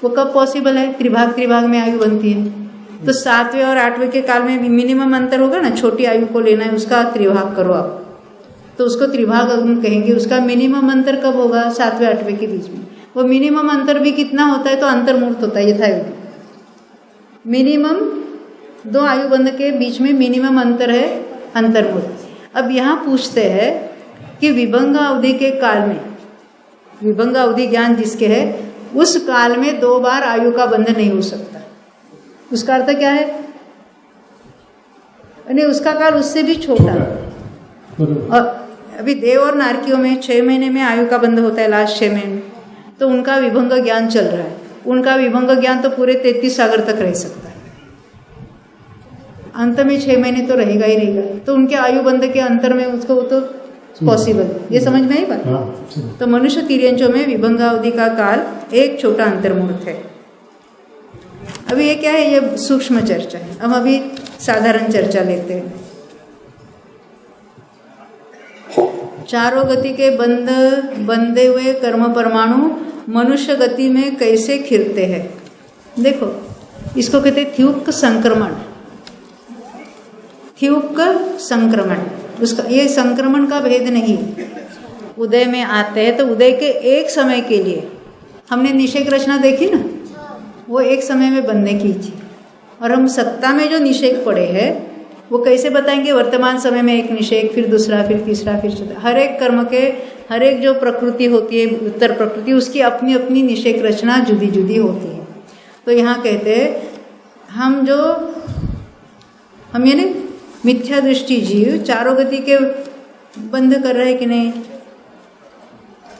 वो कब पॉसिबल है, त्रिभाग में आयु बनती है। तो 7वें और 8वें के काल में मिनिमम अंतर होगा ना, छोटी आयु को लेना है उसका त्रिभाग करो आप, तो उसको त्रिभाग कहेंगे। उसका मिनिमम अंतर कब होगा, 7वें 8वें के बीच में। वो मिनिमम अंतर भी कितना होता है, तो अंतर्मूर्त होता है यथायोगी। मिनिमम दो आयु बंध के बीच में मिनिमम अंतर है अंतर्मूर्त। अब यहाँ पूछते हैं कि विभंग अवधि के काल में, विभंग अवधि ज्ञान जिसके है उस काल में 2 बार आयु का बंध नहीं हो सकता। उसका अर्थ क्या है, यानी उसका काल उससे भी छोटा। और अभी देव और नारकियों में 6 महीने में आयु का बंध होता है, लास्ट 6 महीने में, तो उनका विभंग ज्ञान चल रहा है। उनका विभंग ज्ञान तो पूरे 33 सागर तक रह सकता है, अंत में 6 महीने तो रहेगा ही रहेगा। तो उनके आयु बंध के अंतर में उसको वो तो पॉसिबल है। ये समझ में आई बात। तो मनुष्य तिर्यंचों में विभंगावधि का काल एक छोटा अंतर्मूर्त है। अभी ये क्या है, ये सूक्ष्म चर्चा है। अब अभी साधारण चर्चा लेते हैं। चारों गति के बंधे हुए कर्म परमाणु मनुष्य गति में कैसे खिरते हैं। देखो, इसको कहते हैं थ्युक संक्रमण। थ्युक संक्रमण, उसका ये संक्रमण का भेद नहीं। उदय में आते हैं तो उदय के एक समय के लिए, हमने निषेक रचना देखी ना, वो एक समय में बनने की थी। और हम सत्ता में जो निषेक पड़े हैं वो कैसे बताएंगे, वर्तमान समय में एक निषेक, फिर दूसरा, फिर तीसरा, फिर चौथा। हर एक कर्म के हर एक जो प्रकृति होती है, उत्तर प्रकृति, उसकी अपनी अपनी निषेक रचना जुदी जुदी होती है। तो यहाँ कहते हैं हम यानी मिथ्या दृष्टि जीव चारों गति के बंध कर रहे कि नहीं,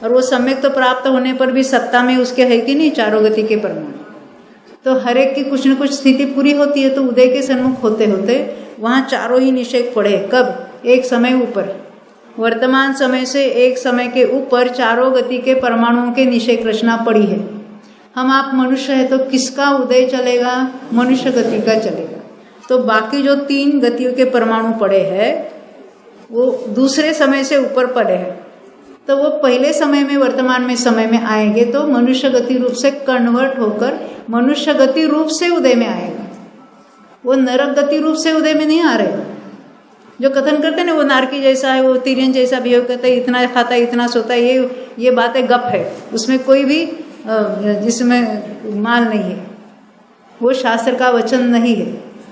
और वो सम्यक तो प्राप्त होने पर भी सत्ता में उसके है कि नहीं चारों गति के परमाणु। तो हर एक की कुछ न कुछ स्थिति पूरी होती है। तो उदय के सन्मुख होते होते वहाँ चारों ही निषेक पड़े। कब, एक समय ऊपर, वर्तमान समय से एक समय के ऊपर चारों गति के परमाणुओं के निषेक रचना पड़ी है। हम आप मनुष्य है तो किसका उदय चलेगा, मनुष्य गति का चलेगा। तो बाकी जो 3 गतियों के परमाणु पड़े हैं वो दूसरे समय से ऊपर पड़े हैं। तो वो पहले समय में, वर्तमान में समय में आएंगे तो मनुष्य गति रूप से कन्वर्ट होकर मनुष्य गति रूप से उदय में आएगा। वो नरक गति रूप से उदय में नहीं आ रहे। जो कथन करते हैं ना, वो नारकी जैसा है, वो तिर्यन जैसा बिहेव करता है, इतना खाता है, इतना सोता है, ये बातें गप है। उसमें कोई भी जिसमें माल नहीं है। वो शास्त्र का वचन नहीं है,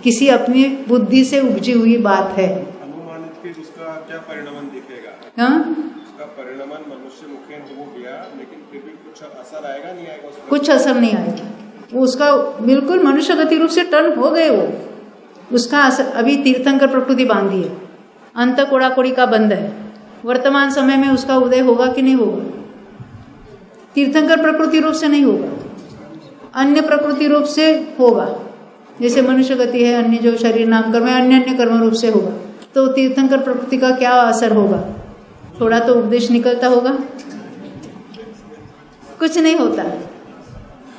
किसी अपनी बुद्धि से उपजी हुई बात है। अनुमानित फिर उसका क्या परिणाम दिखेगा? हाँ, उसका परिणाम मनुष्य मुखेन हो गया, लेकिन फिर भी कुछ असर आएगा नहीं आएगा? कुछ असर नहीं आएगा। वो उसका बिल्कुल मनुष्य गति रूप से टर्न हो गए। वो उसका असर अभी तीर्थंकर प्रकृति बांधी है, अंत कोड़ा कोड़ी का बंध है। वर्तमान समय में उसका उदय होगा कि नहीं होगा? तीर्थंकर प्रकृति रूप से नहीं होगा, अन्य प्रकृति रूप से होगा। जैसे मनुष्य गति है, अन्य जो शरीर नाम कर्म है, अन्य कर्म रूप से होगा। तो तीर्थंकर प्रकृति का क्या असर होगा? थोड़ा तो उपदेश निकलता होगा, कुछ नहीं होता।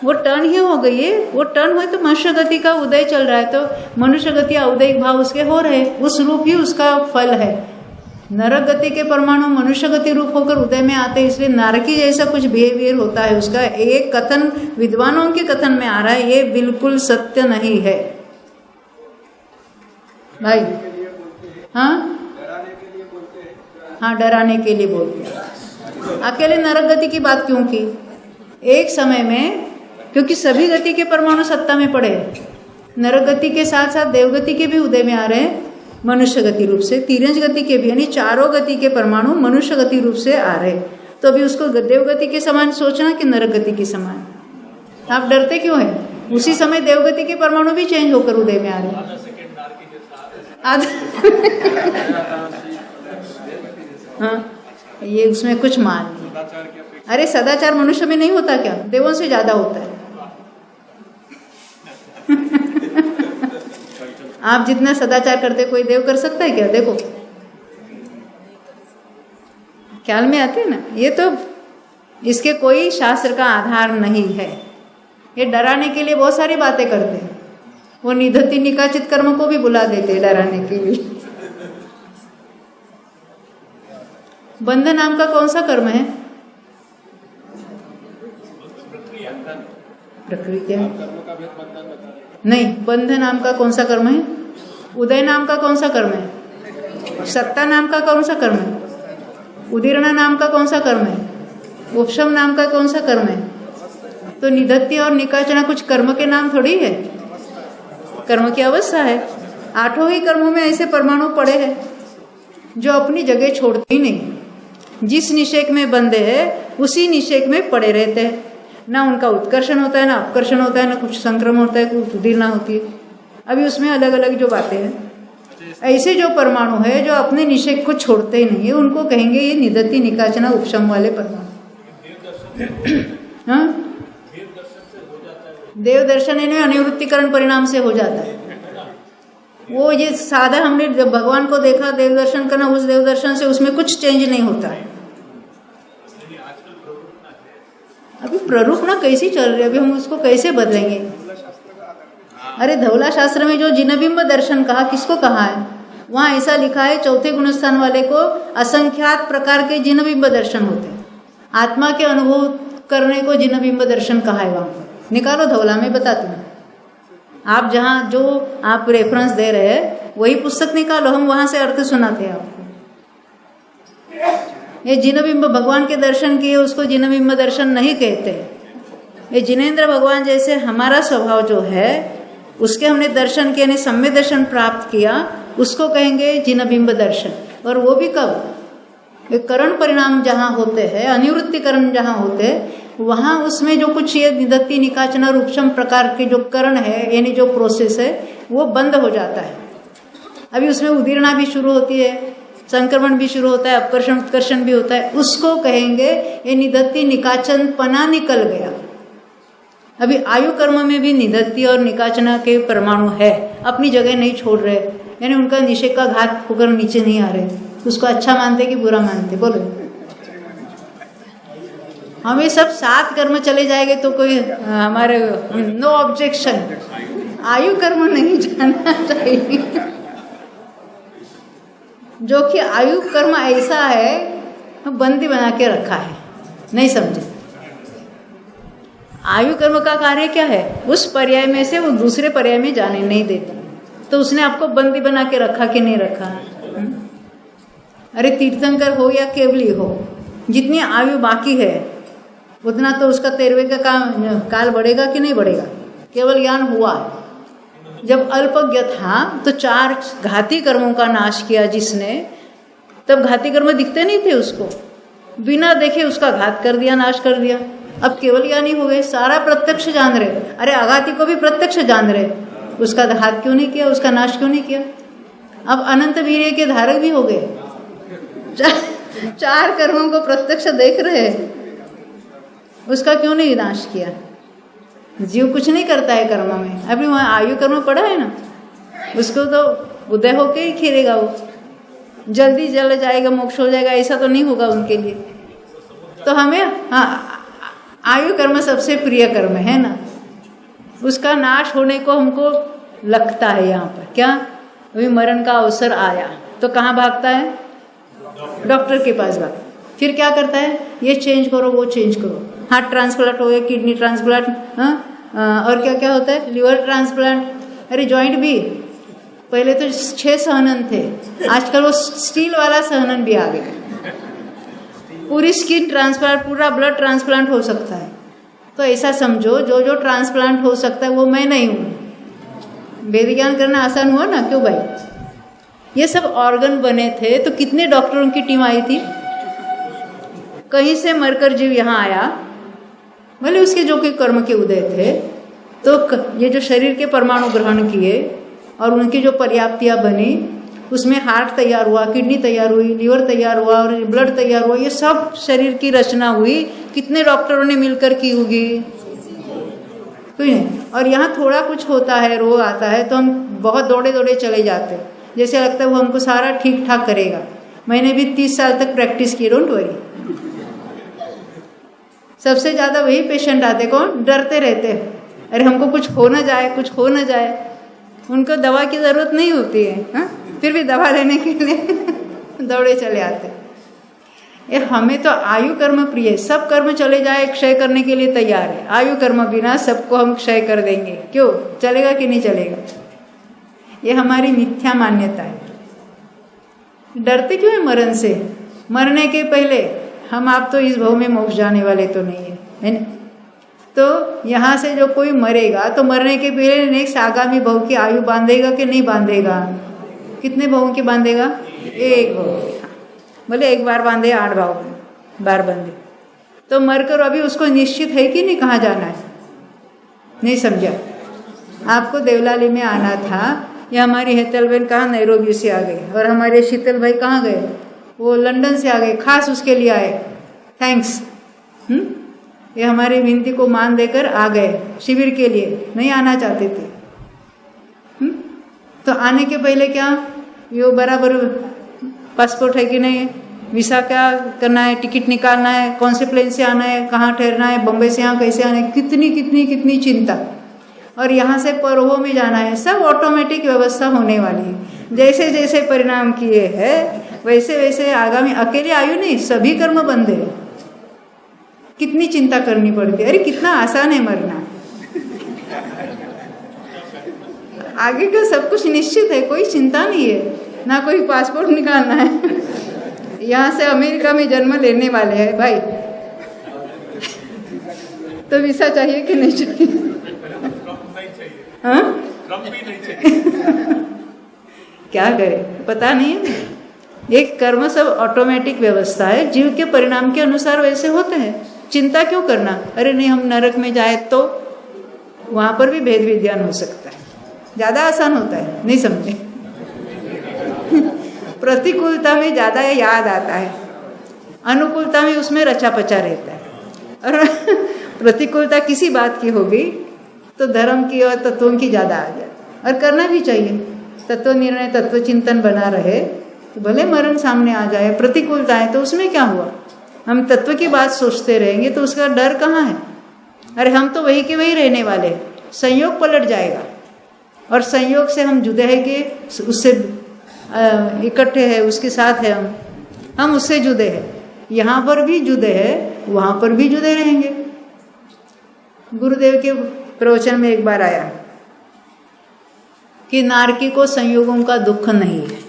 वो टर्न ही हो गई है। वो टर्न हुई तो मनुष्य गति का उदय चल रहा है। तो मनुष्य गति औदयिक भाव उसके हो रहे, उस रूप ही उसका फल है। नरक गति के परमाणु मनुष्य गति रूप होकर उदय में आते हैं, इसलिए नारकी जैसा कुछ बिहेवियर होता है उसका। एक कथन विद्वानों के कथन में आ रहा है, ये बिल्कुल सत्य नहीं है भाई। हाँ हाँ, डराने के लिए बोलते हैं। अकेले नरक गति की बात क्यों की? एक समय में, क्योंकि सभी गति के परमाणु सत्ता में पड़े हैं। नरक गति के साथ साथ देवगति के भी उदय में आ रहे हैं मनुष्य गति रूप से, तिर्यंच गति के भी, यानी चारों गति के परमाणु मनुष्य गति रूप से आ रहे। तो अभी उसको देवगति के समान सोचना कि नरक गति के समान? आप डरते क्यों हैं? उसी समय देवगति के परमाणु भी चेंज होकर उदय में आ रहे हैं। हाँ, ये उसमें कुछ मान नहीं। अरे सदाचार मनुष्य में नहीं होता क्या? देवों से ज्यादा होता है। आप जितना सदाचार करते कोई देव कर सकता है क्या? देखो, ख्याल में आते ना, ये तो इसके कोई शास्त्र का आधार नहीं है। ये डराने के लिए बहुत सारी बातें करते हैं। वो निधत्ति निकाचित कर्म को भी बुला देते हैं डराने के लिए। बंध नाम का कौन सा कर्म है? प्रकृति नहीं, बंध नाम का कौन सा कर्म है? उदय नाम का कौन सा कर्म है? सत्ता नाम का कौन सा कर्म है? उदीर्ण नाम का कौन सा कर्म है? उपशम नाम का कौन सा कर्म है? तो निधत्ति और निकाचना कुछ कर्म के नाम थोड़ी है, कर्म की अवस्था है। 8 ही कर्मों में ऐसे परमाणु पड़े हैं जो अपनी जगह छोड़ते ही नहीं। जिस निषेक में बंधे हैं उसी निषेक में पड़े रहते हैं। ना उनका उत्कर्षण होता है, ना अपकर्षण होता है, ना कुछ संक्रमण होता है, कुछ उदीर्णा होती है। अभी उसमें अलग अलग जो बातें हैं, ऐसे जो परमाणु है जो अपने निषेक को छोड़ते ही नहीं है, उनको कहेंगे ये निधत्ति निकाचना उपशम वाले परमाणु। हाँ, देव दर्शन इन्हें अनिवृत्तिकरण परिणाम से हो जाता है। वो ये साधा हमने जब भगवान को देखा देव दर्शन करना, उस देव दर्शन से उसमें कुछ चेंज नहीं होता है। अभी प्ररूपणा कैसी चल रही है, अभी हम उसको कैसे बदलेंगे? अरे धवला शास्त्र में जो जिनबिंब दर्शन कहा, किसको कहा है? वहां ऐसा लिखा है चौथे गुणस्थान वाले को असंख्यात प्रकार के जिनबिंब दर्शन होते हैं। आत्मा के अनुभव करने को जिनबिंब दर्शन कहा है। वहां पर निकालो धवला में बताती हूँ। आप जहाँ जो आप रेफरेंस दे रहे हैं वही पुस्तक निकालो, हम वहां से अर्थ सुनाते हैं आपको। ये जिनबिंब भगवान के दर्शन किए उसको जिनबिंब दर्शन नहीं कहते। ये जिनेन्द्र भगवान जैसे हमारा स्वभाव जो है उसके हमने दर्शन किए, सम्यक दर्शन प्राप्त किया, उसको कहेंगे जिनबिंब दर्शन। और वो भी कब? करण परिणाम जहाँ होते हैं, अनिवृत्तिकरण जहाँ होते हैं, वहाँ उसमें जो कुछ ये निधत्ति निकाचना और उपशम प्रकार के जो करण है, यानी जो प्रोसेस है, वो बंद हो जाता है। अभी उसमें उदीर्णा भी शुरू होती है, संक्रमण भी शुरू होता है, अपकर्षण उत्कर्षण भी होता है। उसको कहेंगे ये निधत्ति निकाचन पना निकल गया। अभी आयु कर्म में भी निधत्ति और निकाचना के परमाणु है, अपनी जगह नहीं छोड़ रहे, यानी उनका निषेक का घात होकर नीचे नहीं आ रहे। उसको अच्छा मानते कि बुरा मानते? बोलो। हम ये सब 7 कर्म चले जाएंगे तो कोई हमारे नो ऑब्जेक्शन। आयु कर्म नहीं जाना चाहिए, जो कि आयु कर्म ऐसा है बंदी बना के रखा है। नहीं समझे? आयु कर्म का कार्य क्या है? उस पर्याय में से वो दूसरे पर्याय में जाने नहीं देता। तो उसने आपको बंदी बना के रखा कि नहीं रखा? अरे तीर्थंकर हो या केवली हो, जितनी आयु बाकी है उतना तो उसका 13वें का काल बढ़ेगा कि नहीं बढ़ेगा? केवल ज्ञान हुआ। जब अल्पज्ञ था तो 4 घाती कर्मों का नाश किया जिसने, तब घाती कर्म दिखते नहीं थे उसको, बिना देखे उसका घात कर दिया, नाश कर दिया। अब केवल ज्ञानी हो गए, सारा प्रत्यक्ष जान रहे। अरे आघाती को भी प्रत्यक्ष जान रहे, उसका घात क्यों नहीं किया, उसका नाश क्यों नहीं किया? अब अनंत वीर्य के धारक भी हो गए, 4 कर्मों को प्रत्यक्ष देख रहे, उसका क्यों नहीं नाश किया? जीव कुछ नहीं करता है कर्म में। अभी वहाँ आयु कर्म पड़ा है ना, उसको तो उदय होके ही खिलेगा, वो जल्दी जल जाएगा, मोक्ष हो जाएगा, ऐसा तो नहीं होगा उनके लिए। तो हमें आयु कर्म सबसे प्रिय कर्म है ना, उसका नाश होने को हमको लगता है। यहाँ पर क्या अभी मरण का अवसर आया तो कहाँ भागता है? डॉक्टर के पास भागता। फिर क्या करता है? ये चेंज करो, वो चेंज करो, हार्ट ट्रांसप्लांट हो गया, किडनी ट्रांसप्लांट, और क्या क्या होता है, लिवर ट्रांसप्लांट, अरे जॉइंट भी। पहले तो 6 सहनन थे, आजकल वो स्टील वाला सहनन भी आ गया। पूरी स्किन ट्रांसप्लांट, पूरा ब्लड ट्रांसप्लांट हो सकता है। तो ऐसा समझो जो जो ट्रांसप्लांट हो सकता है वो मैं नहीं हूँ। वेद ज्ञान करना आसान हुआ ना, क्यों भाई? ये सब ऑर्गन बने थे तो कितने डॉक्टरों की टीम आई थी? कहीं से मरकर जीव यहाँ आया, भले उसके जो कि कर्म के उदय थे, तो ये जो शरीर के परमाणु ग्रहण किए और उनकी जो पर्याप्तियाँ बनी, उसमें हार्ट तैयार हुआ, किडनी तैयार हुई, लिवर तैयार हुआ और ब्लड तैयार हुआ। ये सब शरीर की रचना हुई, कितने डॉक्टरों ने मिलकर की होगी? कोई नहीं। और यहाँ थोड़ा कुछ होता है, रोग आता है, तो हम बहुत दौड़े दौड़े चले जाते हैं, जैसे लगता है वो हमको सारा ठीक ठाक करेगा। मैंने भी 30 साल तक प्रैक्टिस की, डोंट वरी। सबसे ज़्यादा वही पेशेंट आते कौन, डरते रहते हैं, अरे हमको कुछ हो ना जाए, कुछ हो ना जाए। उनको दवा की ज़रूरत नहीं होती है, हाँ, फिर भी दवा लेने के लिए दौड़े चले आते। ये हमें तो आयु कर्म प्रिय है, सब कर्म चले जाए क्षय करने के लिए तैयार है। आयु कर्म बिना सबको हम क्षय कर देंगे, क्यों, चलेगा कि नहीं चलेगा? ये हमारी मिथ्या मान्यता है। डरते क्यों है मरण से? मरने के पहले हम आप तो इस भव में मोक्ष जाने वाले तो नहीं है ना? तो यहाँ से जो कोई मरेगा तो मरने के पहले नेक्स्ट आगामी भव की आयु बांधेगा कि नहीं बांधेगा? कितने भवों की बांधेगा? एक भव। बोले एक बार बांधे 8 बार बांधे, तो मरकर अभी उसको निश्चित है कि नहीं कहाँ जाना है? नहीं समझा? आपको देवलाली में आना था, या हमारी हेतल बहन कहाँ नैरोबी से आ गई, और हमारे शीतल भाई कहाँ गए? वो लंदन से आ गए, खास उसके लिए आए, थैंक्स। ये हमारी विनती को मान देकर आ गए शिविर के लिए, नहीं आना चाहते थे। तो आने के पहले क्या ये बराबर पासपोर्ट है कि नहीं, वीसा क्या करना है, टिकट निकालना है, कौन से प्लेन से आना है, कहाँ ठहरना है, बम्बई से यहाँ कैसे आना है, कितनी कितनी कितनी चिंता। और यहाँ से परोह में जाना है, सब ऑटोमेटिक व्यवस्था होने वाली है। जैसे जैसे परिणाम किए हैं वैसे वैसे आगामी, अकेले आयु नहीं, सभी कर्म बंधे। कितनी चिंता करनी पड़ती है, अरे कितना आसान है मरना, आगे का सब कुछ निश्चित है, कोई चिंता नहीं है, ना कोई पासपोर्ट निकालना है। यहाँ से अमेरिका में जन्म लेने वाले हैं भाई, तो वीसा चाहिए कि नहीं चाहिए? हाँ, क्या करें पता नहीं है। एक कर्म सब ऑटोमेटिक व्यवस्था है, जीव के परिणाम के अनुसार वैसे होते हैं। चिंता क्यों करना? अरे नहीं हम नरक में जाए तो वहां पर भी भेद विज्ञान हो सकता है, ज्यादा आसान होता है, नहीं समझे? प्रतिकूलता में ज्यादा याद आता है, अनुकूलता में उसमें रचा पचा रहता है। और प्रतिकूलता किसी बात की होगी तो धर्म की और तत्वों की ज्यादा आ जाए, और करना भी चाहिए। तत्व निर्णय तत्व चिंतन बना रहे तो भले मरण सामने आ जाए, प्रतिकूलता है तो उसमें क्या हुआ? हम तत्व की बात सोचते रहेंगे तो उसका डर कहाँ है? अरे हम तो वही के वही रहने वाले, संयोग पलट जाएगा, और संयोग से हम जुदे हैं कि उससे इकट्ठे हैं, उसके साथ है, हम उससे जुदे हैं। यहाँ पर भी जुदे हैं, वहाँ पर भी जुदे रहेंगे। गुरुदेव के प्रवचन में एक बार आया कि नारकी को संयोगों का दुख नहीं है।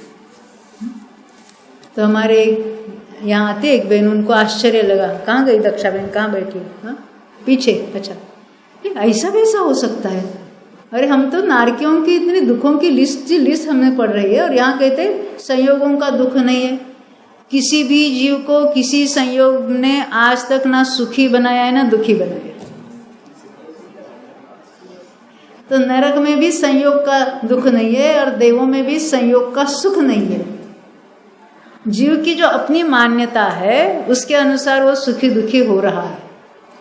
तो हमारे यहाँ आते एक बहन, उनको आश्चर्य लगा, कहाँ गई दक्षा बहन, कहाँ बैठी? हाँ पीछे। अच्छा, ऐसा वैसा हो सकता है? अरे हम तो नारकियों की इतने दुखों की लिस्ट हमें पढ़ रही है, और यहाँ कहते संयोगों का दुख नहीं है। किसी भी जीव को किसी संयोग ने आज तक ना सुखी बनाया है ना दुखी बनाया। तो नरक में भी संयोग का दुख नहीं है, और देवों में भी संयोग का सुख नहीं है। जीव की जो अपनी मान्यता है उसके अनुसार वो सुखी दुखी हो रहा है।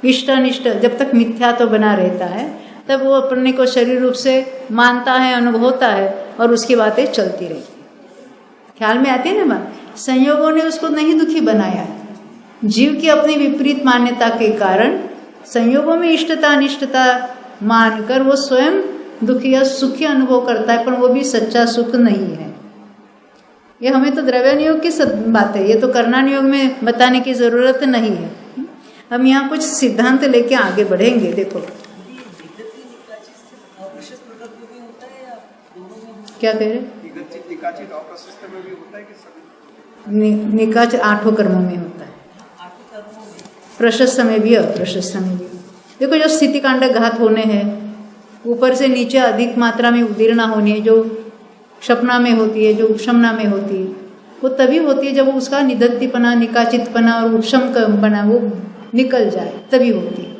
इष्ट अनिष्ट जब तक मिथ्या तो बना रहता है तब वो अपने को शरीर रूप से मानता है, अनुभव होता है, और उसकी बातें चलती रहती। ख्याल में आती है ना बात? संयोगों ने उसको नहीं दुखी बनाया है। जीव की अपनी विपरीत मान्यता के कारण संयोगों में इष्टता अनिष्टता मानकर वो स्वयं दुखी या सुखी अनुभव करता है, पर वो भी सच्चा सुख नहीं है। ये हमें तो द्रव्य योग की बात है, ये तो कर्णा योग में बताने की जरूरत नहीं है। हम यहाँ कुछ सिद्धांत लेके आगे बढ़ेंगे। देखो क्या कह रहे? निकाच 8 कर्मों में होता है, प्रशस्त में भी अप्रशस्त में भी। देखो जो स्थिति कांड घात होने हैं, ऊपर से नीचे अधिक मात्रा में उदीर्णा होनी है, जो क्षपना में होती है, जो उपशमना में होती है, वो तभी होती है जब उसका निदत्तिपना, निकाचितपना और उपशम बना वो निकल जाए, तभी होती है।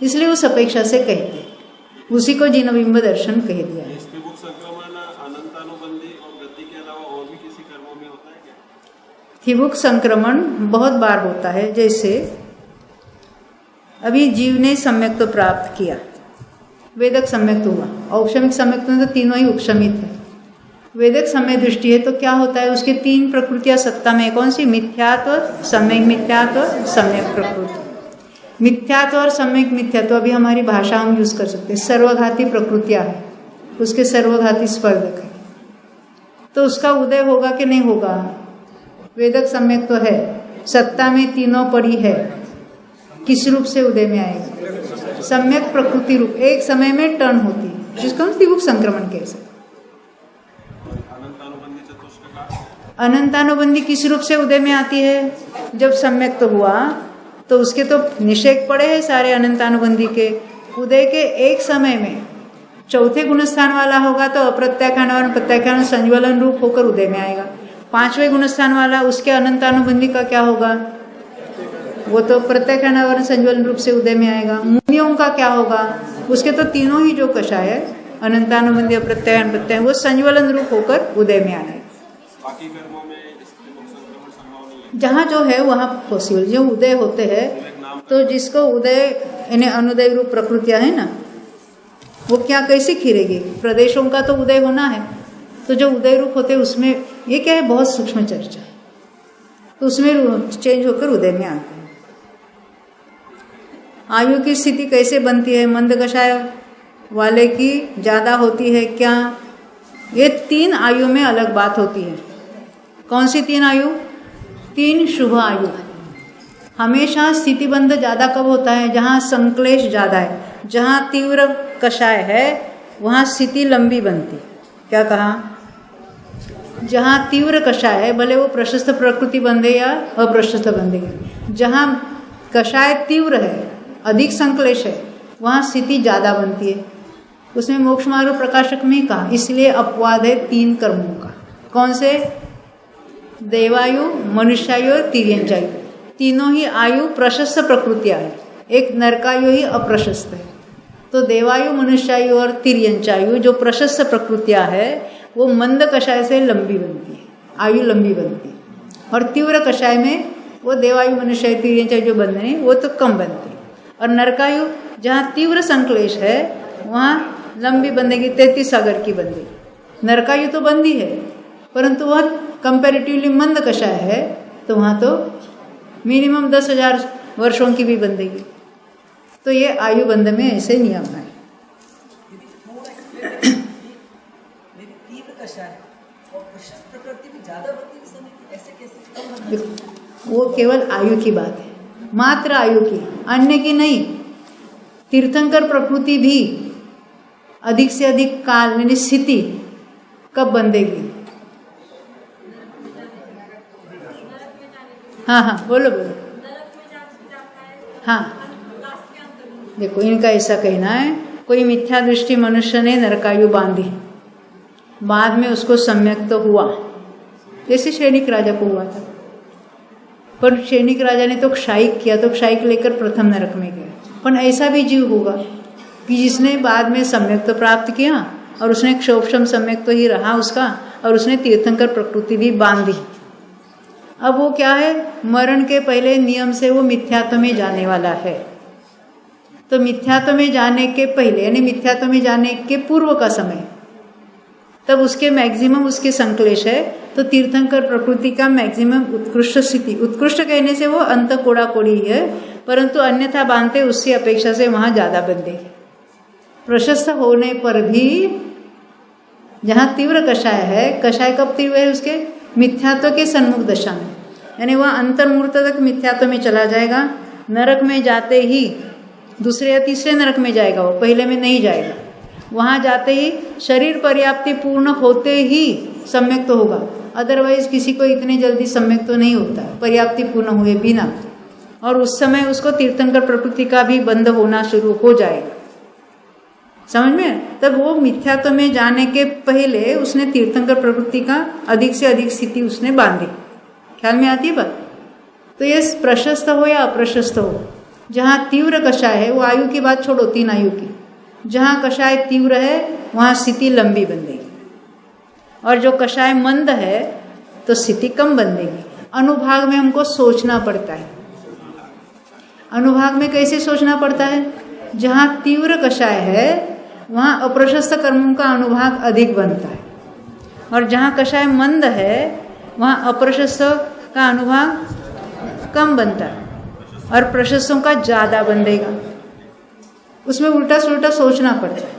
इसलिए उस अपेक्षा से कहते हैं, उसी को जिनबिंब दर्शन कह दिया है। थिबुक संक्रमण बहुत बार होता है। जैसे अभी जीव ने सम्यक तो प्राप्त किया, वेदक सम्यक तो हुआ, औपशमिक सम्यक तो तीनों ही उपशमित है। वेदिक सम्यक दृष्टि है तो क्या होता है, उसके 3 प्रकृतियां सत्ता में, कौन सी? मिथ्यात्व, सम्यक मिथ्यात्व, सम्यक प्रकृति। मिथ्यात्व और सम्यक मिथ्यात्व अभी हमारी भाषा हम यूज कर सकते हैं। सर्वघाती प्रकृतियां है, उसके सर्वघाती स्पर्धक है, तो उसका उदय होगा कि नहीं होगा? वेदक सम्यक तो है, सत्ता में तीनों पड़ी है, किस रूप से उदय में आएगा? सम्यक प्रकृति रूप, एक समय में टर्न होती है, जिसको हम त्रिभुज संक्रमण कह सकते। अनंतानुबंधी किस रूप से उदय में आती है? जब सम्यक तो हुआ तो उसके तो निषेध पड़े हैं सारे अनंतानुबंधी के, उदय के एक समय में चौथे गुणस्थान वाला होगा तो अप्रत्याख्यान प्रत्याख्यान संज्वलन रूप होकर उदय में आएगा। 5वें गुणस्थान वाला, उसके अनंतानुबंधी का क्या होगा? वो तो प्रत्याख्यान संज्वलन रूप से उदय में आएगा। मुनियों का क्या होगा? उसके तो तीनों ही जो कषाय है, अनंतानुबंधी, अप्रत्याख्यान प्रत्याख्यान, वो संज्वलन रूप होकर उदय में आएगा। बाकी कर्मों में संक्रमण संभव नहीं है। जहाँ जो है वहाँ पॉसिबल, जो उदय होते हैं, तो जिसको उदय यानी अनुदय रूप प्रकृतियां है ना, वो क्या कैसे खिरेगी? प्रदेशों का तो उदय होना है, तो जो उदय रूप होते हैं उसमें ये क्या है, बहुत सूक्ष्म चर्चा है, तो उसमें चेंज होकर उदय में आते हैं। आयु की स्थिति कैसे बनती है? मंद कषाय वाले की ज्यादा होती है क्या? ये 3 आयु में अलग बात होती है। कौन सी 3 आयु? 3 शुभ आयु। हमेशा स्थितिबंध ज्यादा कब होता है? जहाँ संक्लेश ज्यादा है, जहाँ तीव्र कषाय है वहाँ स्थिति लंबी बनती। क्या कहा? जहाँ तीव्र कषाय है, भले वो प्रशस्त प्रकृति बंधे या अप्रशस्त बंधे, जहाँ कषाय तीव्र है, अधिक संक्लेश है, वहाँ स्थिति ज्यादा बनती है। उसमें मोक्ष मार्ग प्रकाशक में कहा, इसलिए अपवाद है 3 कर्मों का। कौन से? देवायु, मनुष्यायु और तिर्यंचायु। तीनों ही आयु प्रशस्त प्रकृतियां है, एक नरकायु ही अप्रशस्त है। तो देवायु, मनुष्यायु और तिर्यंचायु जो प्रशस्त प्रकृतियां है वो मंद कषाय से लंबी बनती है, आयु लंबी बनती है, और तीव्र कषाय में वो देवायु, मनुष्यायु, तिर्यंचायु जो बंधे हैं वो तो कम बनती है। और नरकायु जहाँ तीव्र संक्लेश है वहाँ लंबी बंदेगी, 33 सागर की बंदेगी। नरकायु तो बंदी है परंतु वह कंपैरेटिवली मंद कषाय है, तो वहाँ तो मिनिमम 10,000 वर्षों की भी बंदेगी। तो ये आयु बंध में ऐसे नियम है। वो केवल आयु की बात है, मात्र आयु की, अन्य की नहीं। तीर्थंकर प्रकृति भी अधिक से अधिक काल यानी स्थिति कब बंधेगी? हाँ हाँ बोलो बोलो। हाँ देखो, इनका ऐसा कहना है, कोई मिथ्या दृष्टि मनुष्य ने नरकायु बांधी, बाद में उसको सम्यक तो हुआ, जैसे शैनिक राजा को हुआ था, पर शैनिक राजा ने तो क्षायिक किया, तो क्षायिक लेकर प्रथम नरक में गया। पर ऐसा भी जीव होगा कि जिसने बाद में सम्यक तो प्राप्त किया और उसने क्षोभम सम्यक तो ही रहा उसका, और उसने तीर्थंकर प्रकृति भी बांधी। अब वो क्या है, मरण के पहले नियम से वो मिथ्यात्व में जाने वाला है। तो मिथ्यात्व में जाने के पहले यानी मिथ्यात्व में जाने के पूर्व का समय, तब उसके मैक्सिमम उसके संक्लेश है, तो तीर्थंकर प्रकृति का मैक्सिमम उत्कृष्ट स्थिति, उत्कृष्ट कहने से वो अंत कोड़ा कोड़ी है, परंतु अन्यथा बांधते उसकी अपेक्षा से वहां ज्यादा बंधेगी। प्रशस्त होने पर भी जहाँ तीव्र कषाय है, कषाय कब तीव्र है? उसके मिथ्यात्व के सन्मुख दशा में, यानी वह अंतर्मूर्त तक मिथ्यात्व में चला जाएगा। नरक में जाते ही दूसरे या तीसरे नरक में जाएगा, वो पहले में नहीं जाएगा। वहाँ जाते ही शरीर पर्याप्ति पूर्ण होते ही सम्यक तो होगा, अदरवाइज किसी को इतनी जल्दी सम्यक तो नहीं होता है, पर्याप्ति पूर्ण हुए बिना। और उस समय उसको तीर्थंकर प्रकृति का भी बंध होना शुरू हो जाएगा, समझ में? तब वो मिथ्यात्व में जाने के पहले उसने तीर्थंकर प्रकृति का अधिक से अधिक स्थिति उसने बांधी। ख्याल में आती है बात? तो ये प्रशस्त हो या अप्रशस्त हो, जहाँ तीव्र कषाय है, वो आयु की बात छोड़ो, 3 आयु की, जहाँ कषाय तीव्र है वहाँ स्थिति लंबी बंधेगी, और जो कषाय मंद है तो स्थिति कम बंधेगी। अनुभाग में हमको सोचना पड़ता है। अनुभाग में कैसे सोचना पड़ता है? जहाँ तीव्र कषाय है वहाँ अप्रशस्त कर्मों का अनुभाग अधिक बनता है, और जहाँ कषाय मंद है वहाँ अप्रशस्त का अनुभाग कम बनता है और प्रशस्तों का ज़्यादा बंधेगा। उसमें उल्टा सुल्टा सोचना पड़ता है।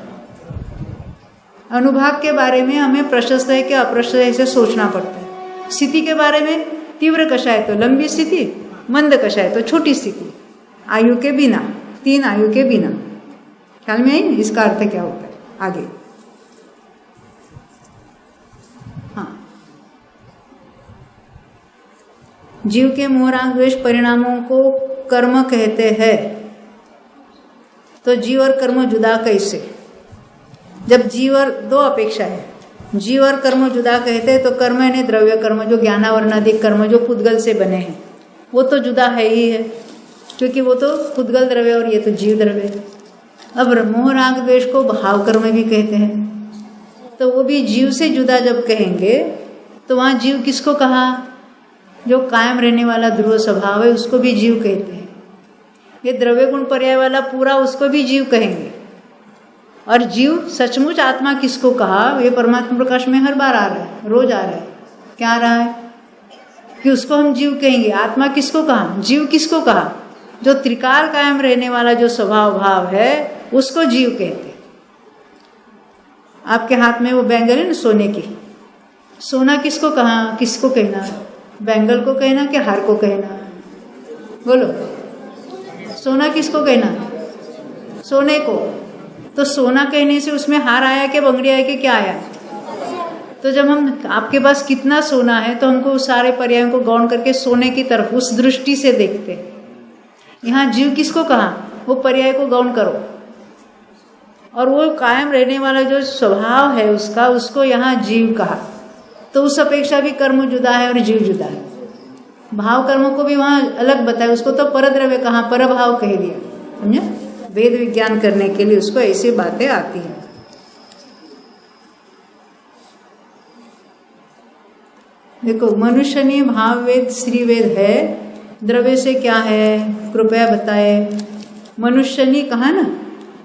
अनुभाग के बारे में हमें प्रशस्त है कि अप्रशस्त है इसे सोचना पड़ता है। स्थिति के बारे में तीव्र कषाय तो लंबी स्थिति, मंद कषाय तो छोटी स्थिति, आयु के बिना, 3 आयु के बिना। ख्याल में आई ना इसका अर्थ क्या होता है आगे। हाँ, जीव के मोह राग द्वेष परिणामों को कर्म कहते हैं। तो जीव और कर्म जुदा कैसे? जब जीव और 2 अपेक्षा है, जीव और कर्म जुदा कहते हैं तो कर्म यानी द्रव्य कर्म जो ज्ञानावरणाधिक कर्म जो पुद्गल से बने हैं वो तो जुदा है ही है, क्योंकि वो तो पुद्गल द्रव्य और ये तो जीव द्रव्य है। अब मोह राग द्वेष को भाव कर्म भी कहते हैं, तो वो भी जीव से जुदा जब कहेंगे तो वहाँ जीव किसको कहा? जो कायम रहने वाला ध्रुव स्वभाव है उसको भी जीव कहते हैं। ये द्रव्य गुण पर्याय वाला पूरा उसको भी जीव कहेंगे। और जीव सचमुच आत्मा किसको कहा? ये परमात्मा प्रकाश में हर बार आ रहा है, रोज आ रहा है। क्या आ रहा है कि उसको हम जीव कहेंगे। आत्मा किसको कहा? जीव किसको कहा? जो त्रिकाल कायम रहने वाला जो स्वभाव भाव है उसको जीव कहते। आपके हाथ में वो बैंगल है ना सोने की, सोना किसको कहा? किसको कहना? बैंगल को कहना कि हार को कहना? बोलो, सोना किसको कहना? सोने को। तो सोना कहने से उसमें हार आया कि बंगड़ी आया कि क्या आया? तो जब हम आपके पास कितना सोना है तो हमको उस सारे पर्यायों को गौण करके सोने की तरफ उस दृष्टि से देखते हैं। यहाँ जीव किसको कहा? वो पर्याय को गौण करो। और वो कायम रहने वाला जो स्वभाव है उसका, उसको यहाँ जीव कहा। तो उस अपेक्षा भी कर्म जुदा है और जीव जुदा है। भाव कर्म को भी वहाँ अलग बताया, उसको तो परद्रव्य कहा, परभाव कह दिया। समझे? वेद विज्ञान करने के लिए उसको ऐसी बातें आती हैं। देखो, मनुष्यनी भाव वेद स्त्री वेद है, द्रव्य से क्या है कृपया बताए। मनुष्यनी कहा ना,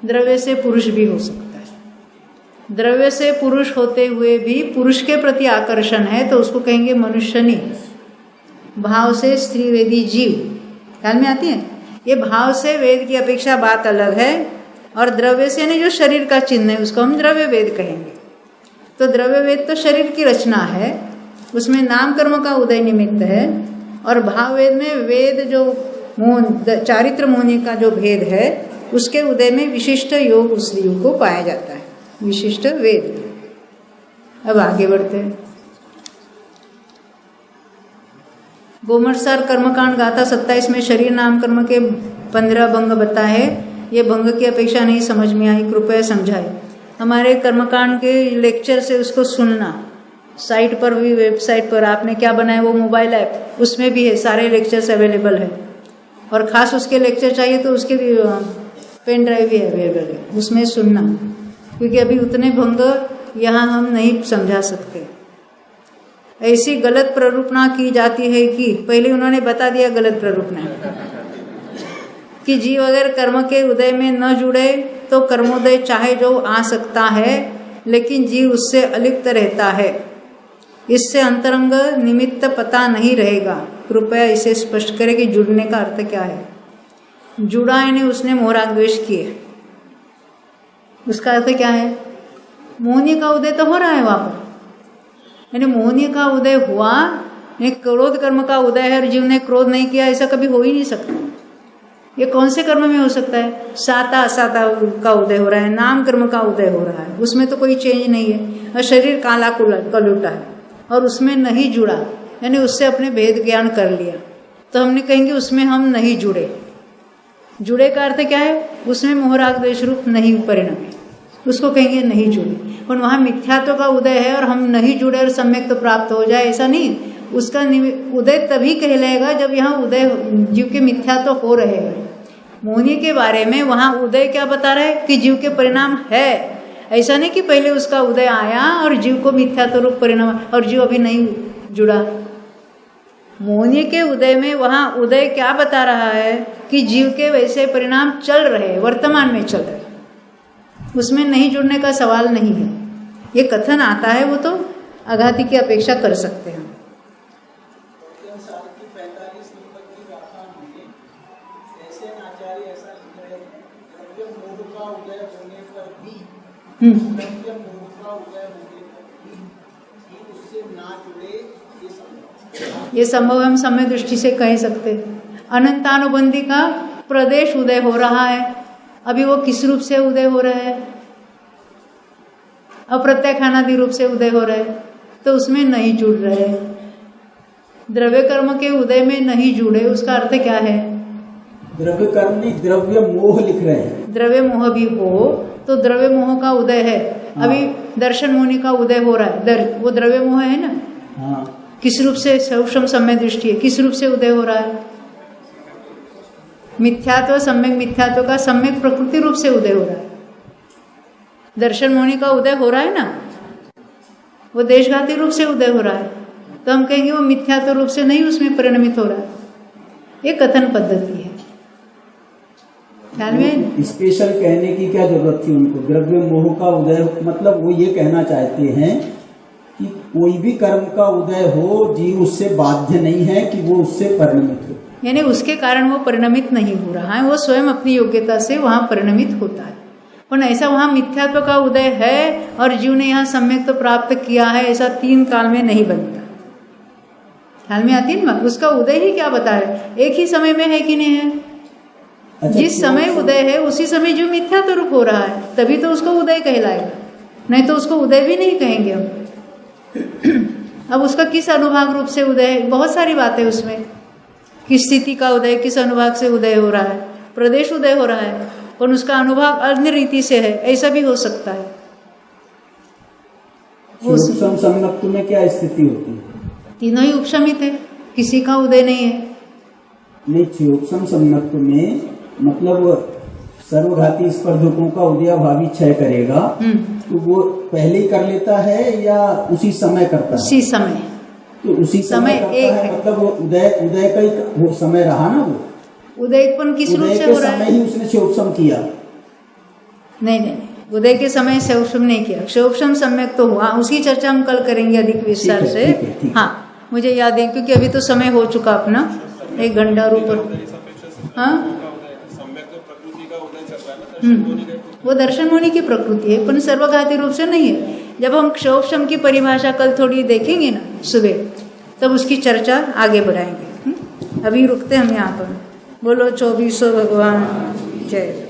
द्रव्य से पुरुष भी हो सकता है। द्रव्य से पुरुष होते हुए भी पुरुष के प्रति आकर्षण है तो उसको कहेंगे मनुष्यनी। भाव से स्त्री वेदी जीव। ख्याल में आती है? ये भाव से वेद की अपेक्षा बात अलग है, और द्रव्य से यानी जो शरीर का चिन्ह है उसको हम द्रव्य वेद कहेंगे। तो द्रव्य वेद तो शरीर की रचना है, उसमें नाम कर्म का उदय निमित्त है। और भाव वेद में वेद जो चारित्र मोहनी का जो भेद है उसके उदय में विशिष्ट योग उस योग को पाया जाता है, विशिष्ट वेद। अब आगे बढ़ते हैं। गोमरसार कर्मकांड गाथा 27 में शरीर नाम कर्म के 15 भंग बताए। ये भंग की अपेक्षा नहीं समझ में आई, कृपया समझाए। हमारे कर्मकांड के लेक्चर से उसको सुनना, साइट पर भी, वेबसाइट पर आपने क्या बनाया वो मोबाइल ऐप, उसमें भी है, सारे लेक्चर्स अवेलेबल है। और ख़ास उसके लेक्चर चाहिए तो उसके भी पेन ड्राइव भी अवेलेबल है, उसमें सुनना, क्योंकि अभी उतने भंग यहाँ हम नहीं समझा सकते। ऐसी गलत प्ररूपणा की जाती है कि पहले उन्होंने बता दिया गलत प्ररूपणा कि जीव अगर कर्म के उदय में न जुड़े तो कर्मोदय चाहे जो आ सकता है, लेकिन जीव उससे अलिप्त रहता है। इससे अंतरंग निमित्त पता नहीं रहेगा। कृपया इसे स्पष्ट करें कि जुड़ने का अर्थ क्या है। जुड़ा यानी उसने मोह राग द्वेष किए, उसका अर्थ क्या है? मोहनी का उदय तो हो रहा है वहाँ पर, यानी मोहनी का उदय हुआ, क्रोध कर्म का उदय है और जीव ने क्रोध नहीं किया, ऐसा कभी हो ही नहीं सकता। ये कौन से कर्म में हो सकता है? साता असाता का उदय हो रहा है, नाम कर्म का उदय हो रहा है, उसमें तो कोई चेंज नहीं है। और शरीर काला कलुटा है और उसमें नहीं जुड़ा, यानी उससे अपने भेद ज्ञान कर लिया, तो हमने कहेंगे उसमें हम नहीं जुड़े। जुड़े का अर्थ क्या है? उसमें मोह राग द्वेष रूप नहीं परिणमे, उसको कहेंगे नहीं जुड़े। और वहाँ मिथ्यात्व का उदय है और हम नहीं जुड़े और सम्यक तो प्राप्त हो जाए, ऐसा नहीं। उसका उदय तभी कहलाएगा जब यहाँ उदय जीव के मिथ्यात्व हो रहे हैं। मोहनी के बारे में वहाँ उदय क्या बता रहा है कि जीव के परिणाम है, ऐसा नहीं कि पहले उसका उदय आया और जीव को मिथ्यात्व रूप परिणाम और जीव अभी नहीं जुड़ा। मोहनी के उदय में वहाँ उदय क्या बता रहा है कि जीव के वैसे परिणाम चल रहे, वर्तमान में चल रहे, उसमें नहीं जुड़ने का सवाल नहीं है। ये कथन आता है वो तो आघाती की अपेक्षा कर सकते हैं। ये संभव हम समय दृष्टि से कह सकते हैं। अनंतानुबंधी का प्रदेश उदय हो रहा है, अभी वो किस रूप से उदय हो रहा है? अप्रत्याख्यानादि रूप से उदय हो रहा है, तो उसमें नहीं जुड़ रहे। द्रव्य कर्म के उदय में नहीं जुड़े, उसका अर्थ क्या है? द्रव्य कर्म नहीं, द्रव्य मोह लिख रहे हैं। द्रव्य मोह भी हो तो द्रव्य मोह का उदय है। अभी दर्शन मुनि का उदय हो रहा है, वो द्रव्य मोह है ना। हाँ। किस रूप से? सूक्ष्म सम्यक दृष्टि है, किस रूप से उदय हो रहा है? मिथ्यात्व, सम्यक मिथ्यात्व का सम्यक प्रकृति रूप से उदय हो रहा है। दर्शन मुनि का उदय हो रहा है ना, वो देशघाती रूप से उदय हो रहा है, तो हम कहेंगे वो मिथ्यात्व रूप से नहीं उसमें परिणमित हो रहा है। ये कथन पद्धति है, ख्याल में। स्पेशल कहने की क्या जरूरत थी उनको? द्रव्य मोह का उदय, मतलब वो ये कहना चाहते हैं कि कोई भी कर्म का उदय हो, जीव उससे बाध्य नहीं है कि वो उससे परिणमित हो, यानी उसके कारण वो परिणमित नहीं हो रहा है, वो स्वयं अपनी योग्यता से वहां परिणमित होता है। पर ऐसा वहां मिथ्यात्व का उदय है और जीव ने यहाँ सम्यक तो प्राप्त किया है, ऐसा तीन काल में नहीं बनता। ख्याल में आती है ना? उसका उदय ही क्या बता रहे, एक ही समय में है कि नहीं है? अच्छा, जिस समय उदय है उसी समय जो मिथ्यात्व रूप हो रहा है, तभी तो उसको उदय कहलाएगा, नहीं तो उसको उदय भी नहीं कहेंगे हम। अब उसका किस अनुभाग रूप से उदय है? बहुत सारी बातें उसमें, किस स्थिति का उदय, किस अनुभाग से उदय हो रहा है, प्रदेश उदय हो रहा है, और उसका अनुभाग अन्य रीति से है, ऐसा भी हो सकता है। सूक्ष्म सम्यक्त्व में क्या स्थिति होती है? तीनों ही उपशमित है, किसी का उदय नहीं है। नहीं, सूक्ष्म सम्यक्त्व में मतलब सर्वघाती स्पर्धकों का उदयाभावी क्षय करेगा, तो वो पहले ही कर लेता है या उसी समय करता है? उसी समय, तो उसी समय करता एक है, मतलब वो उदय का ही वो समय रहा ना। वो उदयपन किस रूप से हो रहा है? समय ही उसने सूक्ष्म किया। नहीं नहीं, उदय के समय सूक्ष्म नहीं किया, सूक्ष्म सम्यक तो हुआ, उसकी चर्चा हम कल करेंगे अधिक विस्तार से। हाँ, मुझे याद है, क्योंकि अभी तो समय हो चुका अपना 1 घंटा और ऊपर। हाँ, वो दर्शन मुनि की प्रकृति है, पर सर्वघाती रूप से नहीं है। जब हम सूक्ष्म की परिभाषा कल थोड़ी देखेंगे ना सुबह, तब उसकी चर्चा आगे बढ़ाएंगे। अभी रुकते हम यहाँ पर। बोलो 2400 भगवान जय।